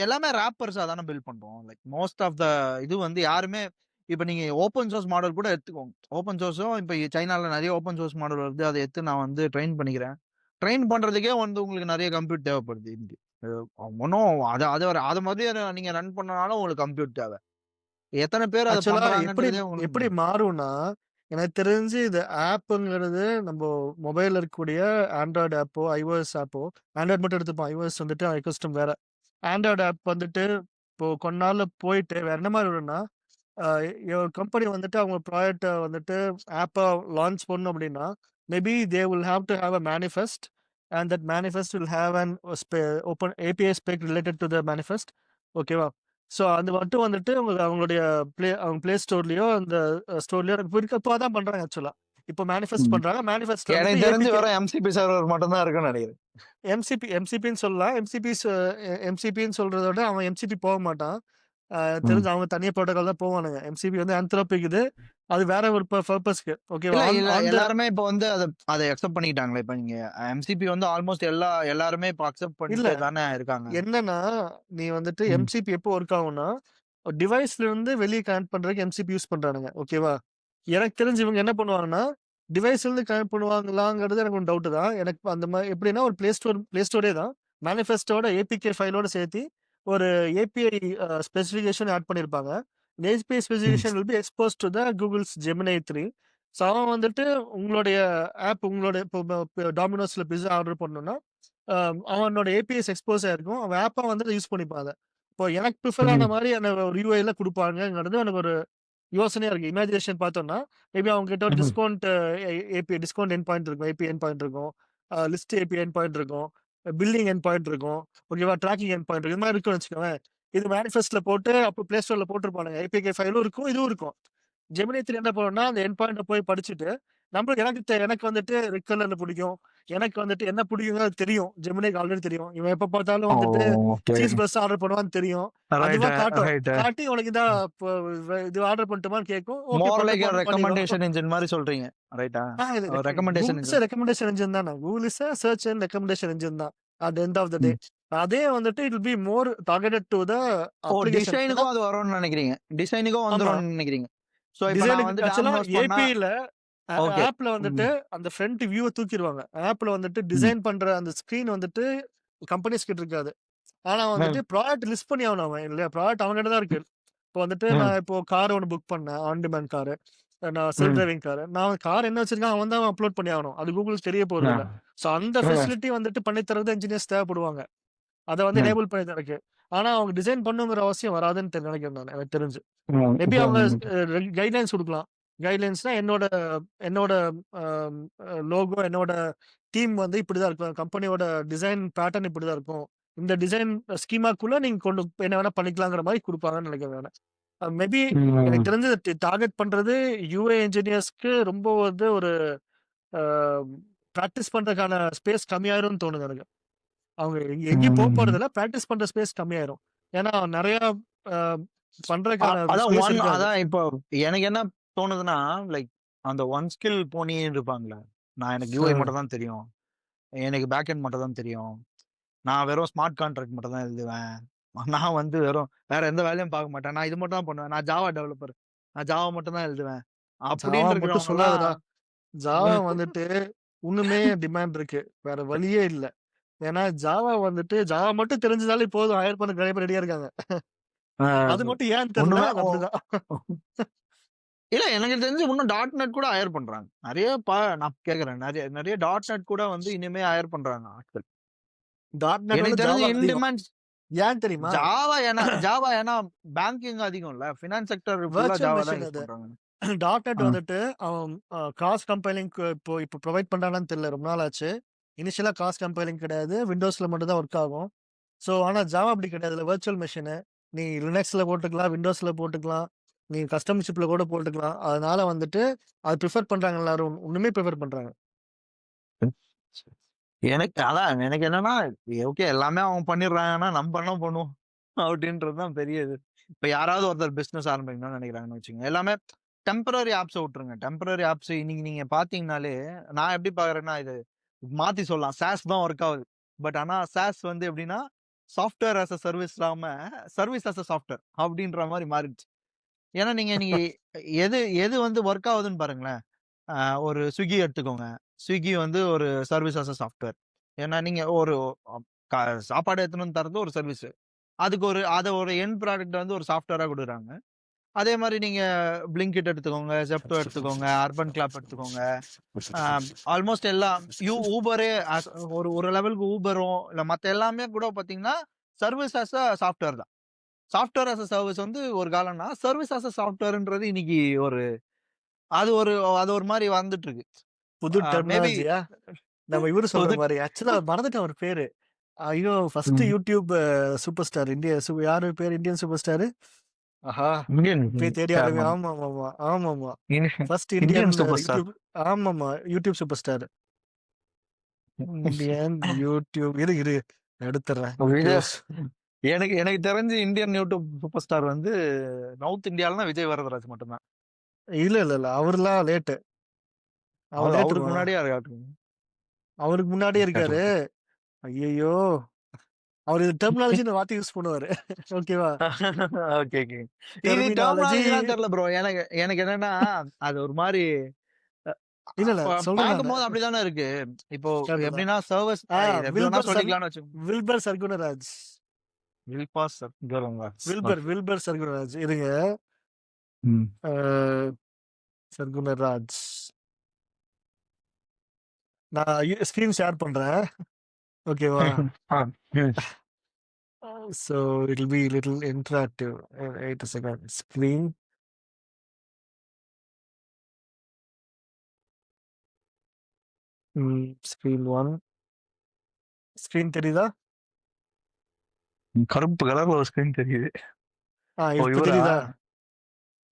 எல்லாமே ராப்பர்ஸா தானே பில்ட் பண்றோம். லைக் மோஸ்ட் ஆஃப் த இது வந்து யாருமே இப்ப நீங்க ஓப்பன் சோர்ஸ் மாடல் கூட எடுத்துக்கோங்க. ஓப்பன் சோர்ஸும் இப்ப சைனால நெறைய ஓப்பன் சோர்ஸ் மாடல் வருது. அத எடுத்து நான் வந்து ட்ரெயின் பண்ணிக்கிறேன். ட்ரெயின் பண்றதுக்கே வந்து உங்களுக்கு நெறைய கம்ப்யூட் தேவைப்படுது இன்னைக்கு. ஒண்ணும் அத அத அத மாதிரி நீங்க ரன் பண்ணனாலும் உங்களுக்கு கம்ப்யூட் தேவை. எத்தன பேர் அத ஆக்சுவலா எப்படி பண்றாங்கன்றதே உங்களுக்கு எப்படி மாறும்னா, எனக்கு தெரிஞ்சு இது ஆப்புங்கிறது நம்ப மொபைல்ல இருக்கக்கூடிய ஆண்ட்ராய்டு ஆப்போ, iOS ஆப்போ ஆண்ட்ராய்டு மட்டும் எடுத்துப்போம். iOS வந்துட்டு எக்கோசிஸ்டம் வேற. ஆண்ட்ராய்டு ஆப் வந்துட்டு இப்போ கொஞ்ச நாள்ல போயிட்டு வேற என்ன மாரி வரும்னா, அ ஒரு கம்பெனி வந்துட்டு அவங்க ப்ராடக்ட்ட வந்துட்டு ஆப்ப லான்ச் பண்ணணும் அப்படின்னா, maybe they will have to have a manifest and that manifest will have an open API spec related to the manifest. ஓகேவா? ஸோ அது மட்டும் வந்துட்டு அவங்களுடைய அவங்க Play Storeலயோ, அந்த ஸ்டோர்லயோ இப்போ அதான் பண்றாங்க ஆக்சுவலா. இப்போ மேனிஃபெஸ்ட் ம். பண்றாங்க. மேனிஃபெஸ்ட்ல வந்துட்டு எனக்கு தெரிஞ்சு APK வெறும் எம்சிபி சர்வர் மட்டும் தான் இருக்குன்னு நெனைக்கிறேன். எம்சிபின்னு சொல்லலாம். எம்சிபின்னு சொல்றத விட அவன் எம்சிபி போக மாட்டான். ம். தெரிஞ்சு அவங்க தனியா புரோட்டோகால் தான் போவானுங்க. எம்சிபி வந்து Anthropic இது. அது வேற ஒரு பர்ப்பஸ்க்கு. ஓகேவா? இல்ல ஆன் த எல்லாருமே இப்ப வந்து அத அக்செப்ட் பண்ணிக்கிட்டாங்களே. இப்ப நீங்க எம்சிபி வந்து ஆல்மோஸ்ட் எல்லாருமே இப்ப அக்செப்ட் இல்ல. பண்ணிட்டு தானே இருக்காங்க. என்னன்னா, நீ வந்துட்டு ம். எம்சிபி எப்போ ஒர்க் ஆகும்னா, டிவைஸ்ல இருந்து வெளிய கனெக்ட் பண்றதுக்கு எம்சிபி யூஸ் பண்றானுங்க. ஓகேவா? எனக்கு தெரிஞ்சு இவங்க என்ன பண்ணுவாங்கன்னா, டிவைஸ்ல இருந்து கனெக்ட் பண்ணுவாங்களாங்கிறது எனக்கு ஒரு டவுட் தான். எனக்கு அந்த மாரி எப்படின்னா ஒரு Play Storeயே தான். மேனிஃபெஸ்டோட ஏபிகே ஃபைலோட சேர்த்து ஒரு ஏபிஐ ஸ்பெசிஃபிகேஷன் ஆட் பண்ணியிருப்பாங்க. இந்த ஏபிஐ ம். Specification will be exposed to the Google's Gemini 3. So அவன் வந்துட்டு உங்களுடைய ஆப் இப்போ டாமினோஸ்ல பிஸ்ஸா ஆர்டர் பண்ணணும்னா, அவனோட ஏபிஎஸ் எக்ஸ்போஸ் ஆயிருக்கும். அவன் ஆப்பா வந்து யூஸ் பண்ணிப்பான் அத. இப்போ எனக்கு ப்ரிஃபர் ஆன ம். மாரியான ஒரு யூஐல குடுப்பாங்கங்கிறது எனக்கு ஒரு யோசனையா இருக்கு. இமேஜினேஷன் பார்த்தோம்னா, மேபி அவங்க கிட்ட ஒரு ம். Discount API discount end point இருக்கும். ஏபிஐ எண்ட் பாயிண்ட் இருக்கும். லிஸ்ட் ஏபிஐ எண்ட் பாயிண்ட் இருக்கும். பில்லிங் எண்ட் பாயிண்ட் இருக்கும். ஓகேவா? ட்ராக்கிங் எண்ட் பாயிண்ட் இருக்கும். இது மாரி இருக்குன்னு வச்சுக்கோங்களேன். இது மேனிஃபெஸ்ட்ல போட்டு அப்போ Play Storeல போட்டிருப்பானுங்க. ஏபிகே ஃபைலும் இருக்கும். இதுவும் இருக்கும். ஜெமினி 3 என்ன பண்ணும்னா, அந்த எண்ட் பாயிண்ட்ட போய் படிச்சுட்டு, எனக்கு வந்துட்டு ரெட் கலர்ல பிடிக்கும். எனக்கு வந்துட்டு என்ன பிடிக்குங்கிறது தெரியும். ஜெமினிக்கு ஆல்ரெடி தெரியும். இவன் எப்ப பார்த்தாலும் ஓ வந்துட்டு ஓகே சீஸ் பர்ஸ்ட் ஆர்டர் பண்ணுவான்னு தெரியும். ரைட் அதுவா காட்டும். ரைட் காட்டி உனக்கு இதா இது ஆர்டர் பண்ணட்டுமான்னு கேட்கும். ஓகே மோர் லைக் பண்ணு பண்ணிடும். ரெக்கமெண்டேஷன் இன்ஜின் மாதிரி சொல்றீங்க ரைட்டா இது recommendation Google engine recommendation engine தானே. Google is search and recommendation engine தான் at end of the day. அதே வந்துட்டு it be more targeted to the oh application. டிசைனுக்கும் அது வரும்னு நினைக்கிறீங்க டிசைனுக்கும் ஆமா வந்துரும்னு நினைக்கிறீங்க சோ இப்போ நான் டிசைனுக்கு வந்து ஆக்சுவலா டாமினோஸ் பண்ணா ஏபிஐல ஓகே ஆப்ல வந்துட்டு அந்த ஃப்ரண்ட் வியூவை தூக்கிடுவாங்க. ஆப்ல வந்துட்டு டிசைன் பண்ற அந்த ஸ்கிரீன் வந்துட்டு கம்பெனிஸ் கிட்ட இருக்காது. ஆனா வந்துட்டு ப்ராடக்ட் லிஸ்ட் பண்ணி ஆகணும் அவன் இல்லையா. ப்ராடக்ட் அவன்கிட்ட தான் இருக்கு. இப்போ வந்துட்டு நான் இப்போ கார் ஒன்று புக் பண்ணேன், ஆன் டிமாண்ட் காரு. நான் செல்ஃப் டிரைவிங் காரு. நான் கார் என்ன வச்சிருக்கேன் அவன் தான் அப்லோட் பண்ணி ஆகணும். அது கூகுளுக்கு தெரிய போறது இல்லை. ஸோ அந்த ஃபெசிலிட்டி வந்துட்டு பண்ணி தரது இன்ஜினியர்ஸ் தேவைப்படுவாங்க. அதை வந்து எனேபிள் பண்ணி தரக்கு. ஆனா அவங்க டிசைன் பண்ணுங்கிற அவசியம் வராதுன்னு நினைக்கிறேன் நான். எனக்கு தெரிஞ்சு மேபி அவங்க கைட்லைன்ஸ் கொடுக்கலாம். கைட்லைன்ஸ்னா என்னோட என்னோட லோகோ என்னோட டீம் வந்து இப்படிதான் இருக்கும். கம்பெனியோட டிசைன் பேட்டர்ன் இப்படிதான் இருக்கும். இந்த டிசைன் ஸ்கீமாக்குள்ள நீங்க கொண்டு என்ன வேணா பண்ணிக்கலாங்கிற மாதிரி கொடுப்பாங்கன்னு நினைக்கிறேன். மேபி எனக்கு தெரிஞ்சு டார்கெட் பண்றது யூஏ இன்ஜினியர்ஸ்க்கு ரொம்ப வந்து ஒரு ப்ராக்டிஸ் பண்றதுக்கான ஸ்பேஸ் கம்மியாயிரும்னு தோணுது எனக்கு. அவங்க எங்கேயும் போக போறது இல்ல, ப்ராக்டிஸ் பண்ற ஸ்பேஸ் கம்மியாயிரும். ஏன்னா நிறைய பண்றதுக்கான ஸ்பேஸ் இருக்காது. அதான் இப்போ எனக்கு என்ன தோணுதுன்னா லைக் அந்த ஒன் ஸ்கில் போனி இருப்பாங்களே, நான் எனக்கு யூஐ மட்டும் தான் தெரியும், எனக்கு பேக் எண்ட் மட்டும் தான் தெரியும், நான் வெறும் ஸ்மார்ட் கான்ட்ராக்ட் மட்டும் தான் எழுதுவேன், நான் வந்து வெறும் வேற எந்த வேலையும் பார்க்க மாட்டேன், நான் இது மட்டும் தான் பண்ணுவேன், நான் ஜாவா டெவலப்பர், நான் ஜாவா மட்டும் தான் எழுதுவேன் அப்படின்னு ஜாவா மட்டும் இருக்கிறவங்க சொல்லாதடா. ஜாவா வந்துட்டு இன்னுமே டிமாண்ட் இருக்கு, வேற வழியே இல்ல. ஏன்னா ஜாவா வந்துட்டு ஜாவா மட்டும் தெரிஞ்சதாலே போதும், ஹையர் பண்ண நிறைய பேர் ரெடியா இருக்காங்க. அது மட்டும் ஏன் தெரியல, அது அப்படிதான். இல்ல எனக்கு தெரிஞ்சு இன்னும் டாட் நெட் கூட ஹையர் பண்றாங்க நிறைய. நான் கேக்குறேன் நிறைய நிறைய டாட் நெட் கூட வந்து இனிமே ஹையர் பண்றாங்க ஆட்கள். டாட் நெட் எனக்கு வந்து தெரிஞ்சு ஜாவா இன் அதிகம். டிமாண்ட் ஏன் தெரியுமா? ஜாவா ஏன்னா பேங்கிங் அதிகம் இல்ல, ஃபினான்ஸ் செக்டர் ஃபுல்லா Virtual ஜாவா தான் machine யூஸ் அது. பண்றாங்க. டாட் நெட் வந்துட்டு அவன் கிராஸ் கம்பைலிங் இப்போ ப்ரொவைட் பண்றானான்னு தெரியல, ரொம்ப நாள் ஆச்சு. இனிஷியலா கிராஸ் கம்பைலிங் கிடையாது, விண்டோஸ்ல மட்டும் தான் ஒர்க் ஆகும். ஸோ ஆனா ஜாவா அப்படி கிடையாது. இல்லை வர்ச்சுவல் மெஷினு நீ லினக்ஸ்ல போட்டுக்கலாம், விண்டோஸ்ல போட்டுக்கலாம், நீ கஸ்டம் சிப்ல கூட போட்டுக்கலாம். அதனால வந்துட்டு அது ப்ரிஃபர் பண்றாங்க எல்லாரும், இன்னுமே ப்ரிஃபர் பண்றாங்க. எனக்கு அதான் எனக்கு என்னன்னா ஓகே எல்லாமே அவங்க பண்ணிடுறாங்கன்னா நம்ம பண்ண பண்ணுவோம் அப்படின்றதுதான் பெரிய இது. இப்ப யாராவது ஒருத்தர் பிசினஸ் ஆரம்பிக்கணும்னு நினைக்கிறாங்கன்னு வச்சுங்க, எல்லாமே டெம்பரரி ஆப்ஸை விட்டுருங்க. டெம்பரரி ஆப்ஸ் இன்னைக்கு நீங்க பாத்தீங்கன்னாலே நான் எப்படி பாக்குறேன்னா இது மாத்தி சொல்லலாம், சாஸ் தான் ஒர்க் ஆகுது. பட் ஆனா சாஸ் வந்து எப்படின்னா சாஃப்ட்வேர் ஆஸ் அ சர்வீஸ் இல்லாம சர்வீஸ் ஆஸ் அ சாஃப்ட்வேர் அப்படின்ற மாதிரி மாறிடுச்சு. ஏன்னா நீங்க நீங்க எது எது வந்து ஒர்க் ஆகுதுன்னு பாருங்களேன். ஒரு ஸ்விக்கி எடுத்துக்கோங்க. ஸ்விக்கி வந்து ஒரு சர்வீஸ் ஆஸ் அ சாஃப்ட்வேர். ஏன்னா நீங்க ஒரு சாப்பாடு எடுத்துன்னு வந்து தர்றது ஒரு சர்வீஸ். அதுக்கு ஒரு எண்ட் ப்ராடக்ட் வந்து ஒரு சாஃப்ட்வேரா குடுக்குறாங்க. அதே மாதிரி நீங்க Blinkit எடுத்துக்கோங்க, Zepto எடுத்துக்கோங்க, அர்பன் கிளாப் எடுத்துக்கோங்க. ஆல்மோஸ்ட் எல்லாம் ஊபரே ஒரு லெவலுக்கு ஊபரும் இல்ல மத்த எல்லாமே கூட பாத்தீங்கன்னா சர்வீஸ் ஆஸ் அ சாஃப்ட்வேர் தான். சாஃப்ட்வேர் ஆஸ் அ சர்வீஸ் வந்து ஒரு காலம்னா சர்வீஸ் ஆஸ் அ சாஃப்ட்வேர்ன்றது இன்னைக்கு அது ஒரு அது ஒரு மாதிரி வந்துட்டு இருக்கு. புது மேபி டெர்மினாலஜியா நம்ம இவரு சொல்ற மாதிரி. ஆக்சுவலா மறந்துட்டேன் அவர் பேரு. ஐயோ, ஃபர்ஸ்ட் யூடியூப் சூப்பர் ஸ்டார் யாரு பேர், இந்தியன் சூப்பர் ஸ்டார். ஆஹா, போய் தேடி ஆடுங்க. ஆமா ஆமா ஆமா ஆமா, first Indian super star. YouTube. ஆமாமா, YouTube super star. Indian YouTube இரு எடுத்துறேன். எனக்கு எனக்கு தெரிஞ்சு இந்தியன் யூடியூப் சூப்பர் ஸ்டார் வந்து நவுத் இந்தியால விஜய் வரதராஜ் மட்டும்தான். இல்ல அவர்லாம் லேட்டு. அவருக்கு முன்னாடியே அவருக்கு முன்னாடியே இருக்காரு. ஐயோ, அவர் இது டெர்மினாலஜின்னு வார்த்தை யூஸ் பண்ணுவாரு. ஓகேவா? Okay okay. இது டெர்மினாலஜிலாம் தெரியல ப்ரோ. எனக்கு எனக்கு என்னன்னா அது ஒரு மாதிரி இல்ல சொல்றேன். பார்க்கும்போது அப்படிதானே இருக்கு. இப்போ எப்படின்னா சர்வீஸ் எப்படி வேணா சொல்லிக்கலாம்னு வச்சுக்கோங்க. வில்பர் சர்குணராஜ். வில்பர் சர்குணராஜ் இருங்க. சர்குணராஜ் நான் ஸ்கிரீன் ஷேர் பண்றேன். ஓகேவா? So it'll be little interactive. Wait a second. Screen. Screen 1. Screen தெரியுதா? கருப்பு கலர்ல ஒரு ஸ்கிரீன் தெரியுது. இப்ப தெரியுதா?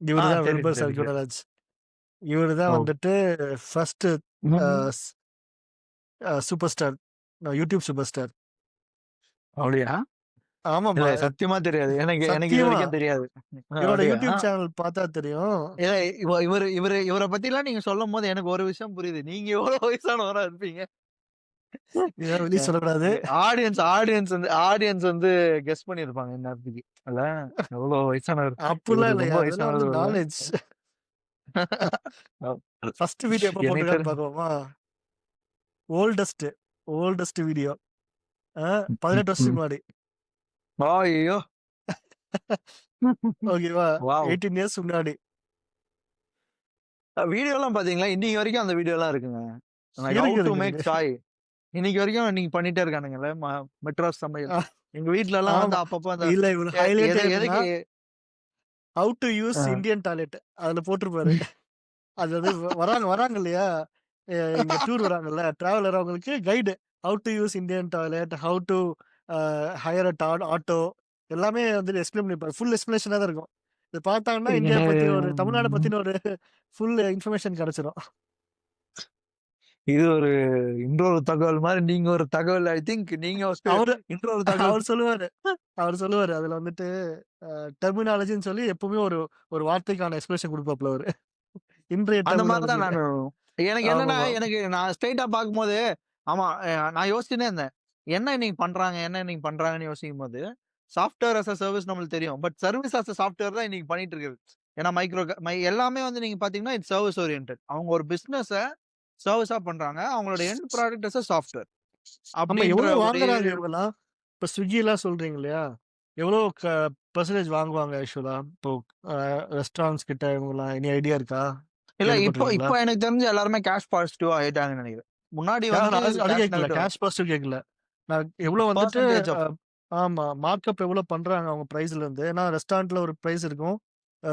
இவருதான் வில்பர் சர்குணராஜ். இவருதான் வந்துட்டு first super star, YouTube super star. அப்படியா? ஆமாமா. இல்ல சத்தியமா தெரியாது. எனக்கு எனக்கு இது சத்தியமா. வரைக்கும் தெரியாது. இவரோட அப்படியா? யூடியூப் சேனல் பார்த்தா தெரியும். இல்ல இவர பத்திலாம் நீங்க சொல்லும்போது எனக்கு ஒரு விஷயம் புரியுது. நீங்க எவ்வளவு வயசானவரா இருப்பீங்க? இதெல்லாம் வெளிய சொல்லக்கூடாது. ஆடியன்ஸ் வந்து கெஸ் பண்ணியிருப்பாங்க இந்நேரத்துக்கு. இல்ல எவ்வளவு வயசானவர். அப்படிலாம் இவரு ரொம்ப இல்லையா? அதெல்லாம் வந்து வயசானவர். நாலேட்ஜ். ஃபர்ஸ்ட் வீடியோ எப்ப என்னைய போட்டிருக்கான்னு பார்க்கோமா? Oldest oldest video. 18 வருஷத்துக்கு முன்னாடி. ஐயோ! ஓகேவா? வாவ்! 18 இயர்ஸ் முன்னாடி. வீடியோலாம் பாத்தீங்களா? இன்னைக்கு வரைக்கும் அந்த வீடியோலாம் இருக்குங்க. லைக் ஹவ் இருக்கு, டூ இருக்கு, மேக் இருக்கு. சாய். இன்னைக்கு வரைக்கும் நீங்க பண்ணிட்டே இருக்கானுங்கல்ல. மெட்ராஸ் சமையல். ஆ, எங்க வீட்லலாம் வந்து ஆமா. அப்பப்போ அந்த இல்ல இவரு ஹைலைட்டே என்னன்னா, எதுக்கு how to use a Indian toilet. அதுல போட்டிருப்பாரு. அது வந்து வராங்க இல்லையா? இங்க டூர் வராங்கல்ல, டிராவல் வரவங்களுக்கு guide. How to use Indian toilet, how to hire a auto எல்லாமே வந்துட்டு எக்ஸ்பிளைன் பண்ணிருப்பாரு. ஃபுல் எக்ஸ்பிளனேஷனா தான் இருக்கும். இது பார்த்தாங்கன்னா இந்தியா பத்தி தமிழ்நாடு பத்தின ஒரு ஃபுல் இன்ஃபர்மேஷன் கிடைச்சிரும். இது ஒரு இன்னொரு தகவல் மாரி நீங்க ஒரு தகவல் ஐ திங்க் நீங்க ஃபர்ஸ்ட் அவரு இன்னொரு தகவல் அவர் சொல்லுவாரு. அதுல வந்துட்டு டெர்மினாலஜின்னு சொல்லி எப்பவுமே ஒரு ஒரு வார்த்தைக்கான எக்ஸ்பிளனேஷன் குடுப்பாப்ல அவரு. இன்றைய அந்த மாரி தான் டெர்மினாலஜி. நானும். எனக்கு என்னன்னா, ஆமாமா. எனக்கு நான் ஸ்ட்ரெய்ட்டா பார்க்கும்போது, ஆமா நான் யோசிச்சுட்டே இருந்தேன். என்ன இன்னைக்கு பண்றாங்க? என்ன இன்னைக்கு பண்றாங்கன்னு யோசிக்கும்போது, சாஃப்ட்வேர் அஸ் அ சர்விஸ் நம்மளுக்கு தெரியும். But service as a software தான் இன்னைக்கு பண்ணிட்டு இருக்குது. ஏன்னா எல்லாமே வந்து நீங்க பார்த்தீங்கன்னா, இட்ஸ் சர்விஸ் ஓரியன்டட். அவங்க ஒரு பிசினஸ சர்விஸா பண்றாங்க. அவங்களோட end product as a software. ஆமா அப்படின்ற எவ்வளவு ஒரு வாங்குறாங்க இவங்கலாம்? இப்ப ஸ்விக்கிலாம் சொல்றீங்க இல்லையா? எவ்வளோ பெர்சன்டேஜ் வாங்குவாங்க ஆக்சுவலா? இப்போ அ ரெஸ்டாரண்ட்ஸ் கிட்ட இவங்கலாம் எனி ஐடியா இருக்கா? இல்ல இப்போ கேள்விப்பட்டுருக்கீங்களா? இப்போ எனக்கு தெரிஞ்சு எல்லாருமே கேஷ் பாசிட்டிவா ஆயிட்டாங்கன்னு நெனைக்கிறேன். முன்னாடி வந்து நான் அது கேஷ் கேட்கல. நெகட்டிவ் கேஷ் பாசிட்டிவ் கேட்கல. நான் எவ்வளோ வந்துட்டு பெர்சன்டேஜ் அ ஆஃப் ஆமா. மார்க்அப் எவ்வளோ பண்றாங்க அவங்க பிரைஸ்ல இருந்து? ஏன்னா ரெஸ்டாரண்ட்ல ஒரு பிரைஸ் இருக்கும்.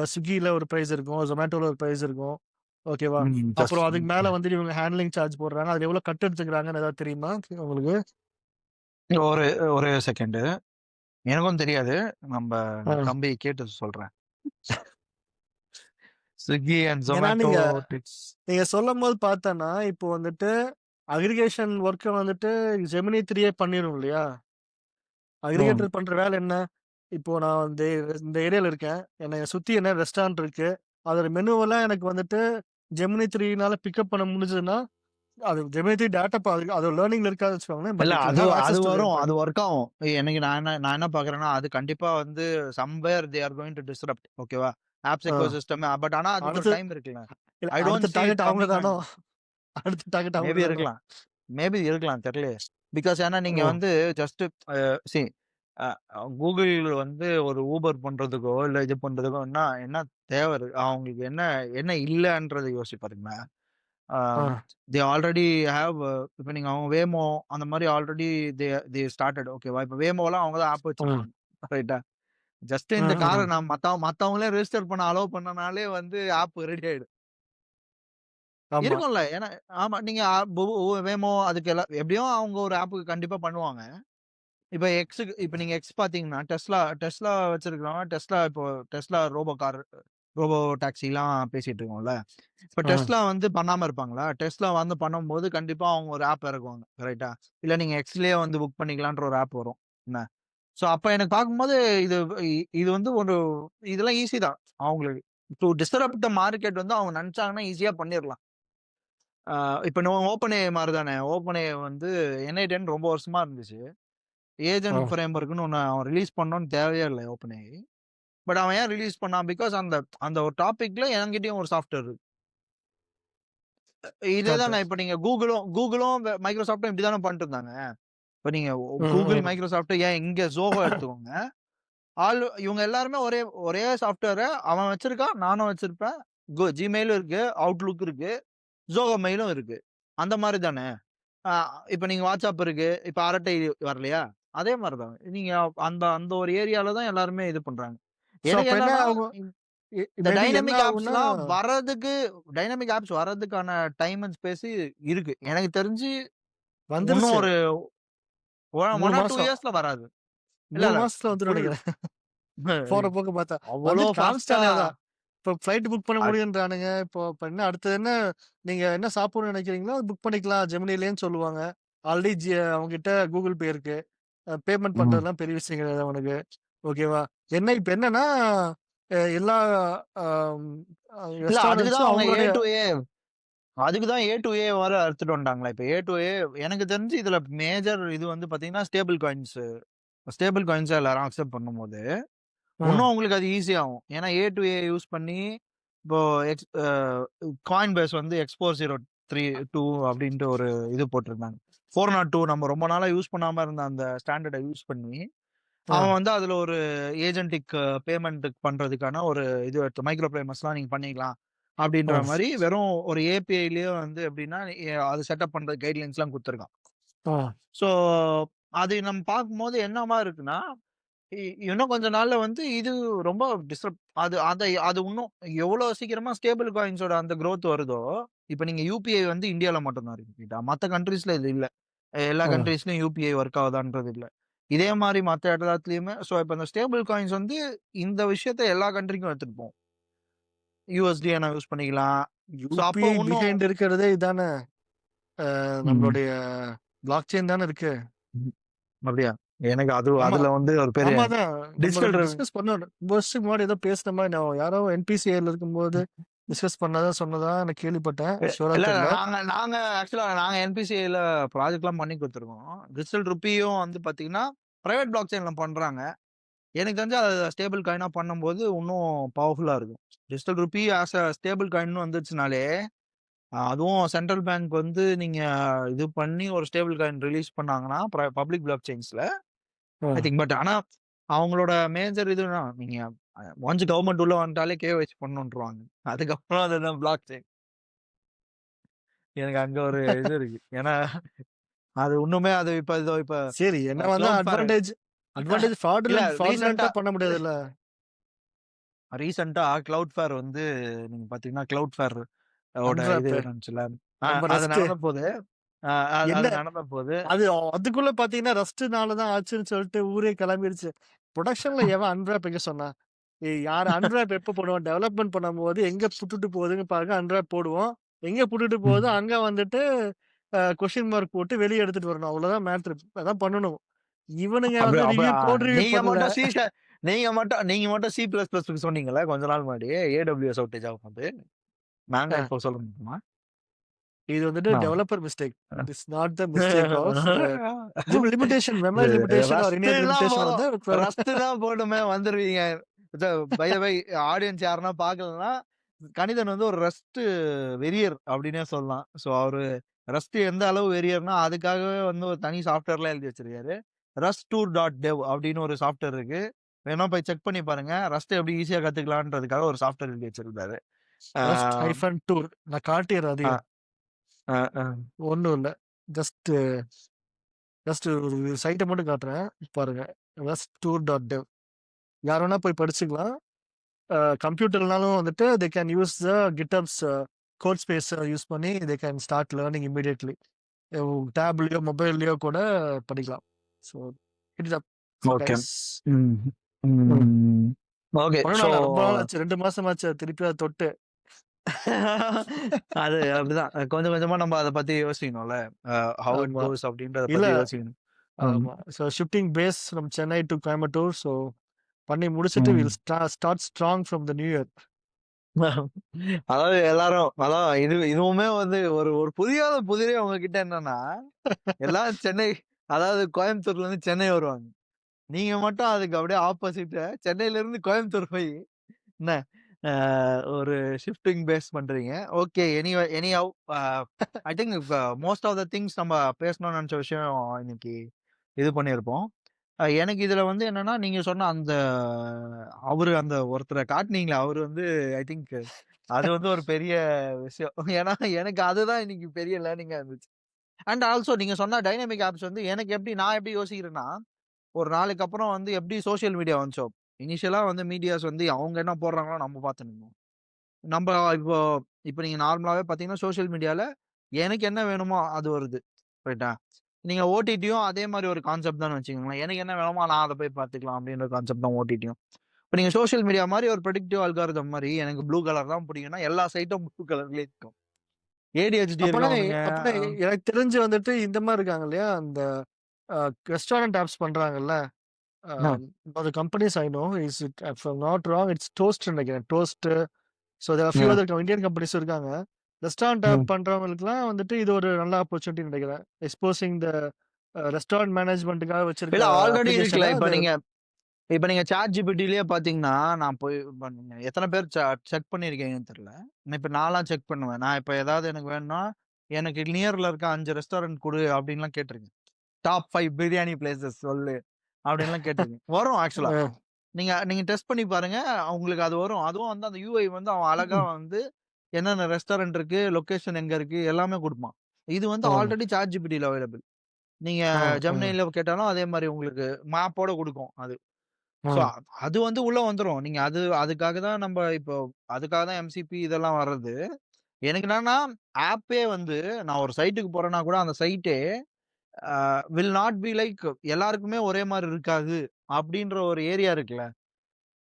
ஸ்விக்கில ஒரு பிரைஸ் இருக்கும். ஜொமேட்டோல ஒரு பிரைஸ் இருக்கும். ஓகேவா? ஜஸ்ட் அப்புறம் அதுக்கு மேல வந்துட்டு இவங்க ஹேண்ட்லிங் சார்ஜ் போடுறாங்க. அதுல எவ்வளோ கட் எடுத்துக்கிறாங்கன்னு ஏதாவது தெரியுமா உங்களுக்கு? ஒரு ஒரு செகண்ட். எனக்கும் தெரியாது. நம்ப ஆ. தம்பி கேட்டு சொல்றேன். Swiggy and ஏன்னா Zomato நீங்க டிப்ஸ். நீங்க சொல்லும்போது பார்த்தேன்னா, இப்போ வந்துட்டு அக்ரிகேஷன் ஒர்க்க வந்துட்டு ஜெமினி 3யே பண்ணிரும் இல்லையா? ம். அக்ரிகேட்டர் பண்ற வேலை என்ன? இப்போ நான் வந்து இந்த ஏரியால இருக்கேன். என்னைய சுத்தி என்ன ரெஸ்டாரண்ட் இருக்கு. அதோட மெனுவெல்லாம் எனக்கு வந்துட்டு ஜெமினி 3னால பிக்கப் பண்ண முடிஞ்சதுன்னா, அது ஜெமினி 3 டேட்டா அது லேர்னிங்ல இருக்காதுன்னு வச்சுக்கோங்களேன். இல்ல பட் இட் வில் அது ஹேவ் அது ஆக்சஸ் டு வரும். தட். அது ஒர்க் ஆகும். எனக்கு நான் என்ன பார்க்குறேன்னா, அது கண்டிப்பா வந்து somewhere they are going to disrupt. ஓகேவா? Apps ah. எக்கோசிஸ்டம் பட் ஆனா அதுக்கு ஒரு அடுத்து டைம் இருக்குல்ல. இல்ல ஐ டோன்ட் அடுத்த சீ இட் டார்கெட் அவங்க கம்மிங் தானோ? ஆன் அடுத்த டார்கெட் அவங்க மேபி தானோ? இருக்கலாம். மேபி இருக்கலாம் தெரியலையே. பிகாஸ் ஏன்னா நீங்க ஓ! வந்து ஜஸ்ட் சி அ Google வந்து ஒரு ஊபர் பண்றதுக்கோ, இல்ல இது பண்றதுக்கோ என்ன என்ன தேவை இருக்கு? அவங்களுக்கு என்ன என்ன இல்லன்றத யோசிப்பாருங்களா? ஆ ஆ. தே ஆல்ரெடி ஹேவ் இப்ப நீங்க அவங்க வேமோ அந்த மாரி ஆல்ரெடி தே தே ஸ்டார்ட்டட் ஓகேவா? இப்ப வேமோலாம் அவங்க தான் ஆப் ம். வச்சிருக்காங்க. ரைட்டா? ஜஸ்ட் இந்த ம். கார ம். நான் மத்தவங்களே ரெஜிஸ்டர் பண்ண அலோவ் பண்ணனாலே வந்து ஆப் ரெடி ஆயிடும். ஆமா. இருக்கும்ல. ஏன்னா ஆமா நீங்க வேமோ அதுக்கு எல்லாம் எப்படியும் அவங்க ஒரு ஆப்க்கு கண்டிப்பா பண்ணுவாங்க. இப்ப நீங்க எக்ஸ் பார்த்தீங்கன்னா, டெஸ்லா வச்சிருக்கிறவங்க டெஸ்லா ரோபோ டாக்ஸிலாம் பேசிட்டு இருக்கோம்ல. இப்ப ஆ. டெஸ்லா வந்து பண்ணாம இருப்பாங்களா? டெஸ்லா வந்து பண்ணும்போது கண்டிப்பா அவங்க ஒரு ஆப் இறக்குவாங்க. ரைட்டா? இல்ல நீங்க எக்ஸ்லயே வந்து புக் பண்ணிக்கலான்ற ஒரு ஆப் வரும். என்ன? சோ அப்ப எனக்கு பார்க்கும்போது இது இது வந்து ஒரு இதெல்லாம் ஈஸி தான். அவங்களுக்கு டூ டிஸ்டர்ப் த மார்க்கெட் வந்து அவங்க நெனச்சாங்கன்னா ஈஸியா பண்ணிறலாம். ஆ இப்ப ஓப்பன் ஏஐ மாரி தானே. ஓப்பன் ஏஐ வந்து NI10 ரொம்ப வருஷமா இருந்துச்சு. ஆ. ஏஜென்ட் ஃப்ரேம்வொர்க்ன்னு ஒண்ணு அவன் ரிலீஸ் பண்ணணும்னு தேவையே இல்ல ஓப்பன்ஏஐ. பட் அவன் ஏன் ரிலீஸ் பண்ணான்? பிகாஸ் அந்த அந்த ஒரு டாபிக்ல என்கிட்டயும் ஒரு சாஃப்ட்வேர் இருக்கு. இதே தான் கரெக்ட். நான் இப்ப நீங்க கூகுளும் மைக்ரோசாஃப்ட்டும் இப்படி தானே பண்ணிட்டு இருந்தாங்க. இப்ப நீங்க ம். கூகுள், ம். மைக்ரோசாஃப்ட் ஏன் இங்க Zoho எடுத்துக்கோங்க. இவங்க எல்லாருமே ஒரே ஒரே சாஃப்ட்வேர அவன் வச்சிருக்கான், நானும் வச்சிருப்பேன். Gmail இருக்கு, Outlook இருக்கு, Zoho மெயிலும் இருக்கு. அந்த மாரி தானே. ஆ இப்ப நீங்க WhatsApp இருக்கு. இப்ப அரட்டை வரலையா? அதே மாரி தான். நீங்க அந்த அந்த ஒரு ஏரியால தான் எல்லாருமே இது பண்றாங்க. ஸோ எனக்கு அப்ப என்ன என்னன்னா, ஆகும்? இந்த மேபி என்ன டைனமிக் ஆகும்னா ஆப்ஸ்லாம் டைனமிக் ஆப்ஸ் வர்றதுக்கான டைம் அண்ட் ஸ்பேஸ் இருக்கு. எனக்கு தெரிஞ்சு இன்னும் வந்துருச்சு. ஒரு 1 3 ஆர் 2 மாசம். இயர்ஸ்ல வராது. இல்ல, 3 இல்ல. மாசத்துல வந்துரும் ஃபுல் நெனைக்கிறேன். போற போக்க பார்த்தா. அவ்வளோ வந்துட்டு ஃபாஸ்ட்டா காமிச்சுட்டானே அதான். இப்போ ஃப்ளைட் புக் பண்ண அது முடியுன்றானுங்க. இப்போ என்ன அடுத்தது என்ன நீங்க என்ன சாப்பிடணும்னு நினைக்கிறீங்களோ அது புக் பண்ணிக்கலாம் ஜெமினிலேன்னு சொல்லுவாங்க. ஆல்ரெடி அவங்ககிட்ட கூகுள் பே இருக்கு. பேமெண்ட் ம். பண்றதெல்லாம் பெரிய விஷயம் கிடையாது அவனுக்கு. ஓகேவா? இப்ப என்னன்னா எல்லா அம் இல்ல அதுக்கு தான் ரெஸ்டாரண்ட்ஸும் அவங்க ஏ அவங்களுடைய டூ ஏ அதுக்கு தான் ஏ டூ ஏ வர எடுத்துட்டு வந்துட்டாங்களா. இப்ப ஏ டூ ஏ எனக்கு தெரிஞ்சு இதுல மேஜர் இது வந்து பாத்தீங்கன்னா ஸ்டேபிள் காயின்ஸ் எல்லாரும் அக்செப்ட் பண்ணும்போது ஆ, இன்னும் உங்களுக்கு அது ஈஸி ஆகும். ஏன்னா ஏ டு ஏ யூஸ் பண்ணி இப்போ காயின் பேஸ் வந்து எக்ஸ்போர் 032 அப்படின்ட்டு ஒரு இது போட்டிருந்தாங்க. 402 நம்ம ரொம்ப நாளா யூஸ் பண்ணாம இருந்த அந்த ஸ்டாண்டர்டை யூஸ் பண்ணி ஆ, அவன் வந்து அதுல ஒரு ஏஜென்டிக் பேமெண்ட் பண்றதுக்கான ஒரு இது எடுத்து மைக்ரோ பேமெண்ட்ஸ்லாம் நீங்க பண்ணிக்கலாம் ஆ, அப்படின்ற மாதிரி வெறும் ஒரு ஏபிஐலயே வந்து எப்படின்னா அது செட்டப் பண்றது கைட்லைன்ஸ்லாம் கொடுத்துருக்கான். ஆ. ஸோ அது நம்ம பார்க்கும்போது என்னவா இருக்குன்னா இன்னும் கொஞ்ச நாள்ல வந்து இது ரொம்ப டிஸ்டர்ப் அது இன்னும் எவ்வளவு சீக்கிரமா ஸ்டேபிள் காயின்ஸோட அந்த growth வருதோ, இப்ப நீங்க யுபிஐ வந்து இந்தியால மட்டும் தான் இருக்கு ரைட்டா? மத்த கண்ட்ரீஸ்ல இது இல்ல. எல்லா ஆ. கண்ட்ரீஸ்லயும் யுபிஐ ஒர்க் ஆகுதான்றது இல்ல. இதே மாரி மத்த இடத்துலயுமே இப்ப இந்த ஸ்டேபிள் காயின்ஸ் வந்து இந்த விஷயத்த எல்லா கண்ட்ரிக்கும் எடுத்துட்டு போகும். யுஎஸ்டி நான் யூஸ் பண்ணிக்கலாம். அப்போ யுபிஐ இன்னும் பிஹைண்ட் இருக்கிறதே இதானே ம். நம்மளுடைய பிளாக் செயின் தானே இருக்கு. ம். அப்படியா? எனக்கு ஆமா. அதுல வந்து ஒரு பெரிய ஆமாதான். நம்ம டிஜிட்டல் டிஸ்கஸ் பண்ணோம். ரொம்ப வருஷத்துக்கு முன்னாடி ஏதோ பேசின மாதிரி நான் யாரோ என்பிசிஐல இருக்கும்போது டிஸ்கஸ் பண்ணதா சொன்னதா நான் கேள்விப்பட்டேன். ஷூரா இல்ல தெரியல. நாங்க நாங்க ஆக்சுவலா நாங்க என்பிசிஐல ப்ராஜெக்ட்லாம் பண்ணி குடுத்துருக்கோம். டிஜிட்டல் ருப்பியும் வந்து பாத்தீங்கன்னா, பிரைவேட் பிளாக் செயின்ல பண்றாங்க. எனக்கு தெரிஞ்சு அத ஸ்டேபிள் காயினா பண்ணும்போது இன்னும் பவர்ஃபுல்லா இருக்கும். Digital rupee as a stable காயின்னு வந்துருச்சுனாலே, அதுவும் சென்ட்ரல் பேங்க் வந்து நீங்க இது பண்ணி ஒரு ஸ்டேபிள் காயின் ரிலீஸ் பண்ணாங்கன்னா, பப்ளிக் பிளாக் செயின்ஸ்ல ஆ. ஐ திங்க் பட் ஆனா அவங்களோட மேஜர் இதுனா நீங்க ஒன்ஸ் கவர்ன்மெண்ட் உள்ள வந்துட்டாலே கேஒய்சி பண்ணணுன்ருவாங்க. அதுக்கப்புறம் அதுதான் பிளாக் செயின். எனக்கு அங்க ஒரு இது இருக்கு. ஏன்னா அது இன்னுமே அது இப்ப சரி என்ன வந்தா கிளவுட் ஃபேர் அட்வான்டேஜ் அட்வான்டேஜ் இல்ல ஃப்ராடுலண்டா பண்ண முடியாதுல்ல. ரீசென்ட்டா கிளவுட் ஃபேர் வந்து நீங்க பார்த்தீங்கன்னா, கிளவுட் ஃபேர் ஓட இது அன்ராப் நடந்துச்சுல்ல. நம்ம அது ரஸ்ட் நடந்த போது என்ன அது நடந்த போது அது அதுக்குள்ள பாத்தீங்கன்னா ரஸ்ட்னால தான் ஆச்சுன்னு சொல்லிட்டு ஊரே கிளம்பிருச்சு. ப்ரொடக்ஷன்ல எவன் அன்ராப் எங்க சொன்னா? யார் அன்ராப் எப்ப போடுவோம்? டெவலப்மென்ட் பண்ணும்போது எங்க புட்டுட்டு போகுதுன்னு பாருங்க அன்ராப் போடுவோம். எங்க புட்டுட்டு போகுதோ ம். அங்க வந்துட்டு கொஸ்டின் மார்க் போட்டு வெளிய எடுத்துட்டு வரணும். அவ்வளவுதான் மேட்ரு. அதான் பண்ணணும். இவனுங்க அப்ப வந்து அப்ப கோட் ரிவ்யூ நீங்க பண்ணல. மட்டும் நீங்க மட்டும் சி பிளஸ் பிளஸ் சொன்னீங்கல்ல கொஞ்ச நாள் முன்னாடி ஏடபிள்யூஎஸ் அவுட்டேஜ் ஆகும்போது. நாங்க அ இப்போ சொல்ல முடியுமா? இது வந்துட்டு ah. Developer mistake. It is not the mistake of limitation memory இது லிமிட்டேஷன் ஆர் இன்ஹெரிட் ரஸ்ட்னா லிமிட்டேஷன் போதும். வந்து ரஸ்ட்னா போதுமே வந்துருவீங்க. பை த வே ஆடியன்ஸ் யாருன்னா பார்க்கலன்னா, கணிதன் வந்து ஒரு ரஸ்ட் வெறியர் அப்படின்னே சொல்லலாம். அவரு ரஸ்ட் எந்த அளவு வெறியர்னா, அதுக்காகவே வந்து ஒரு தனி சாஃப்ட்வேர்லாம் எழுதி வச்சிருக்காரு. ரஸ்ட் டூர் டாட் டெவ் அப்படின்னு ஒரு சாஃப்ட்வேர் இருக்கு. வேணா போய் செக் பண்ணி பாருங்க. ரஸ்ட் எப்படி ஈஸியா கத்துக்கலான்றதுக்காக ஒரு சாஃப்ட்வேர் எழுதி வச்சிருந்தாரு. ஆ, ரஸ்ட் ஹைஃபன் டூர் நான் காட்டிடுறேன் ஆ, அதையும். ஆ, ஆ. ஒண்ணும் இல்ல. ஜஸ்ட் ஜஸ்ட் ஒரு சைட்ட மட்டும் காட்டுறேன். பாருங்க. rusttour.dev யார் வேணா போய் படிச்சுக்கலாம். கம்ப்யூட்டர்னாலும் வந்துட்டு they can use the GitHub's code space use பண்ணி they can start learning immediately. டேப்லயோ மொபைல்லயோ கூட படிக்கலாம். So it is up okay. Guys. Hmm. Hmm. Okay. பண்ணணும் ரொம்ப நாள் ஆச்சு 2 மாசமாச்சு திருப்பி அதை தொட்டு. அது அப்படிதான். கொஞ்சம் கொஞ்சமா நம்ம அத பத்தி யோசிக்கணும்ல. ஹவ் இட் ஆமா. கோஸ் அப்படின்றத இல்ல பத்தி யோசிக்கணும். ம். ஆமா. So shifting base from Chennai to Coimbatore. So பண்ணி முடிச்சுட்டு ம். Will start strong from the new year. அதாவது எல்லாரும் அதான் இதுவுமே வந்து ஒரு ஒரு புரியாத புதிரே உங்ககிட்ட என்னன்னா, எல்லாரும் சென்னை அதாவது கோயம்புத்தூர்ல இருந்து சென்னை வருவாங்க. நீங்க மட்டும் அதுக்கு அப்படியே ஆப்போசிட் சென்னையில இருந்து கோயம்புத்தூர் போய் என்ன அ ஒரு ஷிஃப்டிங் பேஸ் பண்றீங்க. Okay. Anyhow I think most of the things நம்ம பேசணும்னு நெனச்ச விஷயம் இன்னைக்கு இது பண்ணியிருப்போம். எனக்கு இதுல வந்து என்னன்னா, நீங்க சொன்ன அந்த அவரு அந்த ஒருத்தர காட்டுனீங்களே, அவரு வந்து ஐ திங்க் அது வந்து ஒரு பெரிய விஷயம். ஏன்னா, எனக்கு அதுதான் இன்னைக்கு பெரிய லேர்னிங்கா இருந்துச்சு. அண்ட் ஆல்சோ நீங்க சொன்ன டைனமிக் ஆப்ஸ் வந்து நான் எப்படி யோசிக்கிறேன்னா, ஒரு நாளைக்கு அப்புறம் வந்து எப்படி சோசியல் மீடியா வந்துச்சோ, இனிஷியலா வந்து மீடியாஸ் வந்து அவங்க என்ன போடுறாங்களோ நம்ம பார்த்துன்னு இருந்தோம். நம்ப இப்போ இப்ப நீங்க நார்மலாவே பார்த்தீங்கன்னா, சோசியல் மீடியால எனக்கு என்ன வேணுமோ அது வருது. ரைட்டா? நீங்க ஓடிடியும் அதே மாரி ஒரு கான்செப்ட் தான்னு வச்சுக்கோங்களேன். எனக்கு என்ன வேணுமோ நான் அத போய் பார்த்துக்கலாம் அப்படின்ற கான்செப்ட் தான் ஓடிடியும். இப்ப நீங்க சோசியல் மீடியா மாரி ஒரு ப்ரெடிக்டிவ் அல்காரிதம் மாரி எனக்கு ப்ளூ கலர் தான் பிடிக்கும்னா, எல்லா சைட்டும் ப்ளூ கலர்லயே இருக்கும். ADHD அப்பனா இருக்கவனுங்க அப்பனா எனக்கு தெரிஞ்சு வந்துட்டு இந்த மாரி இருக்காங்க இல்லையா? அந்த ரெஸ்டாரண்ட் ஆப்ஸ் பண்றாங்கல்ல. Uh, the companies I know is it if I'm not wrong it's Toast நெனைக்கிறேன். Toast so there are few a, other Indian companies இருக்காங்க. ரெஸ்டாரண்ட் ஆப் ம். பண்றவங்களுக்குலாம் வந்துட்டு இது ஒரு நல்ல ஆப்பர்ச்சுனிட்டி நெனைக்கிறேன். எக்ஸ்போசிங் த ரெஸ்டாரண்ட் மேனேஜ்மென்ட்க்காக வச்சிருக்க இல்ல ஆல்ரெடி இருக்குல்ல. அப்ளிகேஷன அது இப்ப நீங்க ChatGPTலயே பார்த்தீங்கன்னா, நான் போய் நீங்க எத்தன பேர் செக் பண்ணியிருக்கீங்கன்னு தெரியல. இப்ப நான்லாம் செக் பண்ணுவேன். நான் இப்ப ஏதாவது எனக்கு வேணும்னா, எனக்கு நியர்ல இருக்க 5 ரெஸ்டாரண்ட் குடு அப்டின்லாம் கேட்டுருக்கேன். டாப் 5 பிரியாணி பிளேஸஸ் சொல்லு அப்டின்லாம் கேட்டுருக்கேன். வரும் ஆக்சுவலா. அ நீங்க நீங்க டெஸ்ட் பண்ணி பாருங்க. உங்களுக்கு அது வரும். அதுவும் வந்து அந்த யூஐ வந்து அவன் அழகா வந்து என்னென்ன ரெஸ்டாரண்ட் இருக்கு, லொகேஷன் எங்க இருக்கு எல்லாமே குடுப்பான். இது வந்து ம். ஆல்ரெடி ChatGPTல அவைலபிள். நீங்க ம். ம். Geminiல கேட்டாலும் அதே மாரி உங்களுக்கு மேப்போட குடுக்கும் அது. ஸோ ம். அது வந்து உள்ள வந்துரும். நீங்க அதுக்காக தான் இப்போ அதுக்காக தான் MCP இதெல்லாம் வர்றது. எனக்கு என்னன்னா, ஆப்பே வந்து நான் ஒரு சைட்டுக்கு போறேன்னா கூட அந்த சைட்டே வில் நாட் பி லைக் எல்லாருக்குமே ஒரே மாரி இருக்காது. அப்டின்ற ஒரு ஏரியா இருக்குல்ல.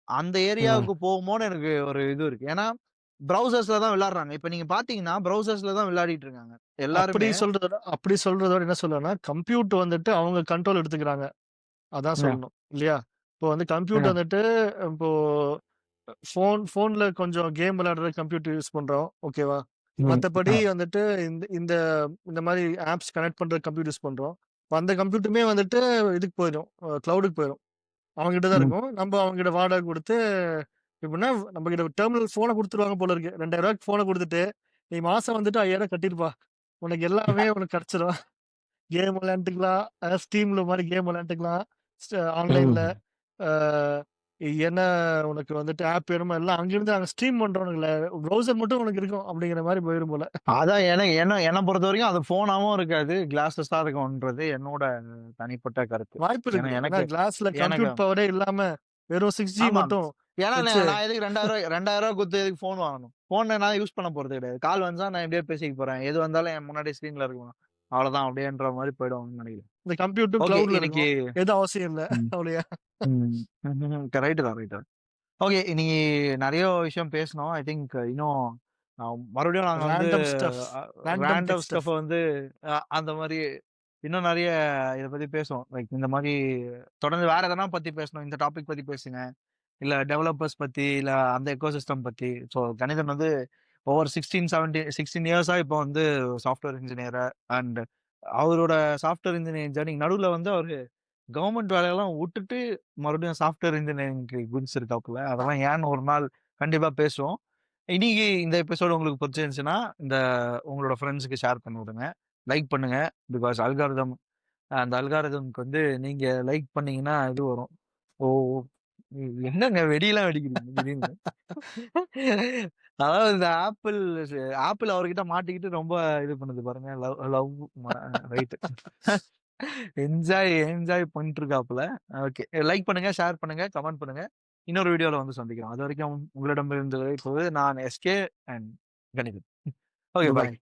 அந்த ம். ஏரியாவுக்கு போகுமோன்னு எனக்கு ஒரு இது இருக்கு. ஏன்னா, ப்ரௌசர்ஸ்ல தான் விளையாடுறாங்க. இப்ப நீங்க பார்த்தீங்கன்னா, ப்ரௌசர்ஸ்ல தான் விளையாடிட்டு இருக்காங்க. அப்படி எல்லாருமே. சொல்றத விட என்ன சொல்றேன்னா, கம்ப்யூட் வந்துட்டு அவங்க கண்ட்ரோல் எடுத்துக்கிறாங்க. அதான் ம். சொல்லணும். இல்லையா? இப்போ வந்து கம்ப்யூட் ம். வந்துட்டு இப்போ ஃபோன்ல கொஞ்சம் கேம் விளையாடுறதுக்கு கம்ப்யூட்டர் யூஸ் பண்றோம். ஓகேவா? ம். மத்தபடி ம். வந்துட்டு இந்த இந்த இந்த மாரி ஆப்ஸ் கனெக்ட் பண்றதுக்கு கம்ப்யூட்டர் யூஸ் பண்றோம். இப்ப அந்த கம்ப்யூட்டருமே வந்துட்டு இதுக்கு போயிரும். கிளவுடுக்கு போயிரும். அவங்ககிட்ட தான் ம். இருக்கும். நம்ப அவங்ககிட்ட வாடகை குடுத்து எப்படின்னா நம்மகிட்ட டெர்மினல் ஃபோன குடுத்துருவாங்க போல இருக்கு. ரூ. 2000 ஃபோன குடுத்துட்டு, "நீ மாசம் வந்துட்டு 5000 கட்டிருப்பா. உனக்கு எல்லாமே உனக்கு கிடைச்சிரும்." கேம் விளையாண்டுக்கலாம். Steamல மாரி கேம் விளையாண்டுக்கலாம். ஆன்லைன்ல. ம். அ என்ன உனக்கு வந்துட்டு ஆப் வேணுமோ எல்லாம் அங்கிருந்து அங்க ஸ்ட்ரீம் பண்றோனுங்கள. ப்ரௌசர் மட்டும் உனக்கு இருக்கும். அப்படிங்கிற மாரி போயிரும் போல. அதான் என்ன பொறுத்தவரைக்கும் அது ஃபோனாவும் இருக்காது. கிளாஸஸா இருக்கும்ன்றது என்னோட தனிப்பட்ட கருத்து. வாய்ப்பு ஏன்னா இருக்கு. ஏன்னா எனக்கு கிளாஸ்ல எனக்கு கம்ப்யூட் பவரே இல்லாம வெறும் 6G ஆமா. மட்டும் ஏன்னா வச்சு நான் எதுக்கு ரூ. 2000 குடுத்து எதுக்கு ஃபோன் வாங்கணும்? ஃபோன நான் யூஸ் பண்ண போறது கிடையாது. கால் வந்துச்சா நான் எப்படியோ பேசிக்க போறேன். எது வந்தாலும் என் முன்னாடி ஸ்க்ரீன்ல இருக்கும். அவ்வளோதான் அப்படின்ற மாரி போயிடுவாங்கன்னு நெனைக்கிறேன். இந்த கம்ப்யூட்டும் ஓகே. கிளவுட்ல இன்னைக்கு இருக்கும். எதுவும் அவசியம் இல்ல. ம். அவ்வளயா? ம். ரைட்டு தான், ரைட்டு தான். ஓகே. இன்னைக்கு நெறைய விஷயம் பேசினோம். ஐ திங்க் இன்னும் மறுபடியும் நாங்க வந்து random stuff. Uh random random tech ஸ்டஃப்ப ஸ்டஃப். வந்து அந்த மாரி இன்னும் நெறைய இத பத்தி பேசுவோம். லைக் இந்த மாரி தொடர்ந்து வேற எதனா பத்தி பேசணும். இந்த டாபிக் பத்தி பேசுங்க. இல்ல டெவலப்பர்ஸ் பத்தி, இல்ல அந்த எக்கோசிஸ்டம் பத்தி. ஸோ கணிதன் வந்து ஓவர் 16 இயர்ஸா இப்போ வந்து சாஃப்ட்வேர் இன்ஜினியரா அண்ட் அவரோட சாஃப்ட்வேர் இன்ஜினியரிங் ஜர்னி நடுவுல வந்து அவரு கவர்ன்மென்ட் வேலையெல்லாம் வுட்டுட்டு மறுபடியும் சாஃப்ட்வேர் இன்ஜினியரிங்க்கு குதிச்சிருக்காப்புல. அதெல்லாம் ஏன்னு ஒரு நாள் கண்டிப்பா பேசுவோம். இன்னைக்கு இந்த எபிசோட் உங்களுக்கு புடிச்சிருந்துச்சுன்னா, உங்களோட ஃப்ரெண்ட்ஸ்க்கு ஷேர் பண்ணி விடுங்க. லைக் பண்ணுங்க. பிகாஸ் அந்த அல்காரிதம்க்கு வந்து நீங்க லைக் பண்ணீங்கன்னா இது வரும். ஓ! என்னங்க வெடிலாம் வெடிக்கிறீங்க திடீர்னு? அதாவது இந்த ஆப்பிள் அவர்கிட்ட மாட்டிக்கிட்டு ரொம்ப இது பண்ணுது பாருங்க. லவ் லவ் ம ரைட். என்ஜாய் பண்ணிட்டு இருக்காப்புல. ஓகே. லைக் பண்ணுங்க, ஷேர் பண்ணுங்க, கமெண்ட் பண்ணுங்க. இன்னொரு வீடியோல வந்து சந்திக்கிறோம். அதுவரைக்கும் உங்களிடமிருந்து விடைபெறுவது நான் SK and Kanithan. Okay. Bye. Dubai.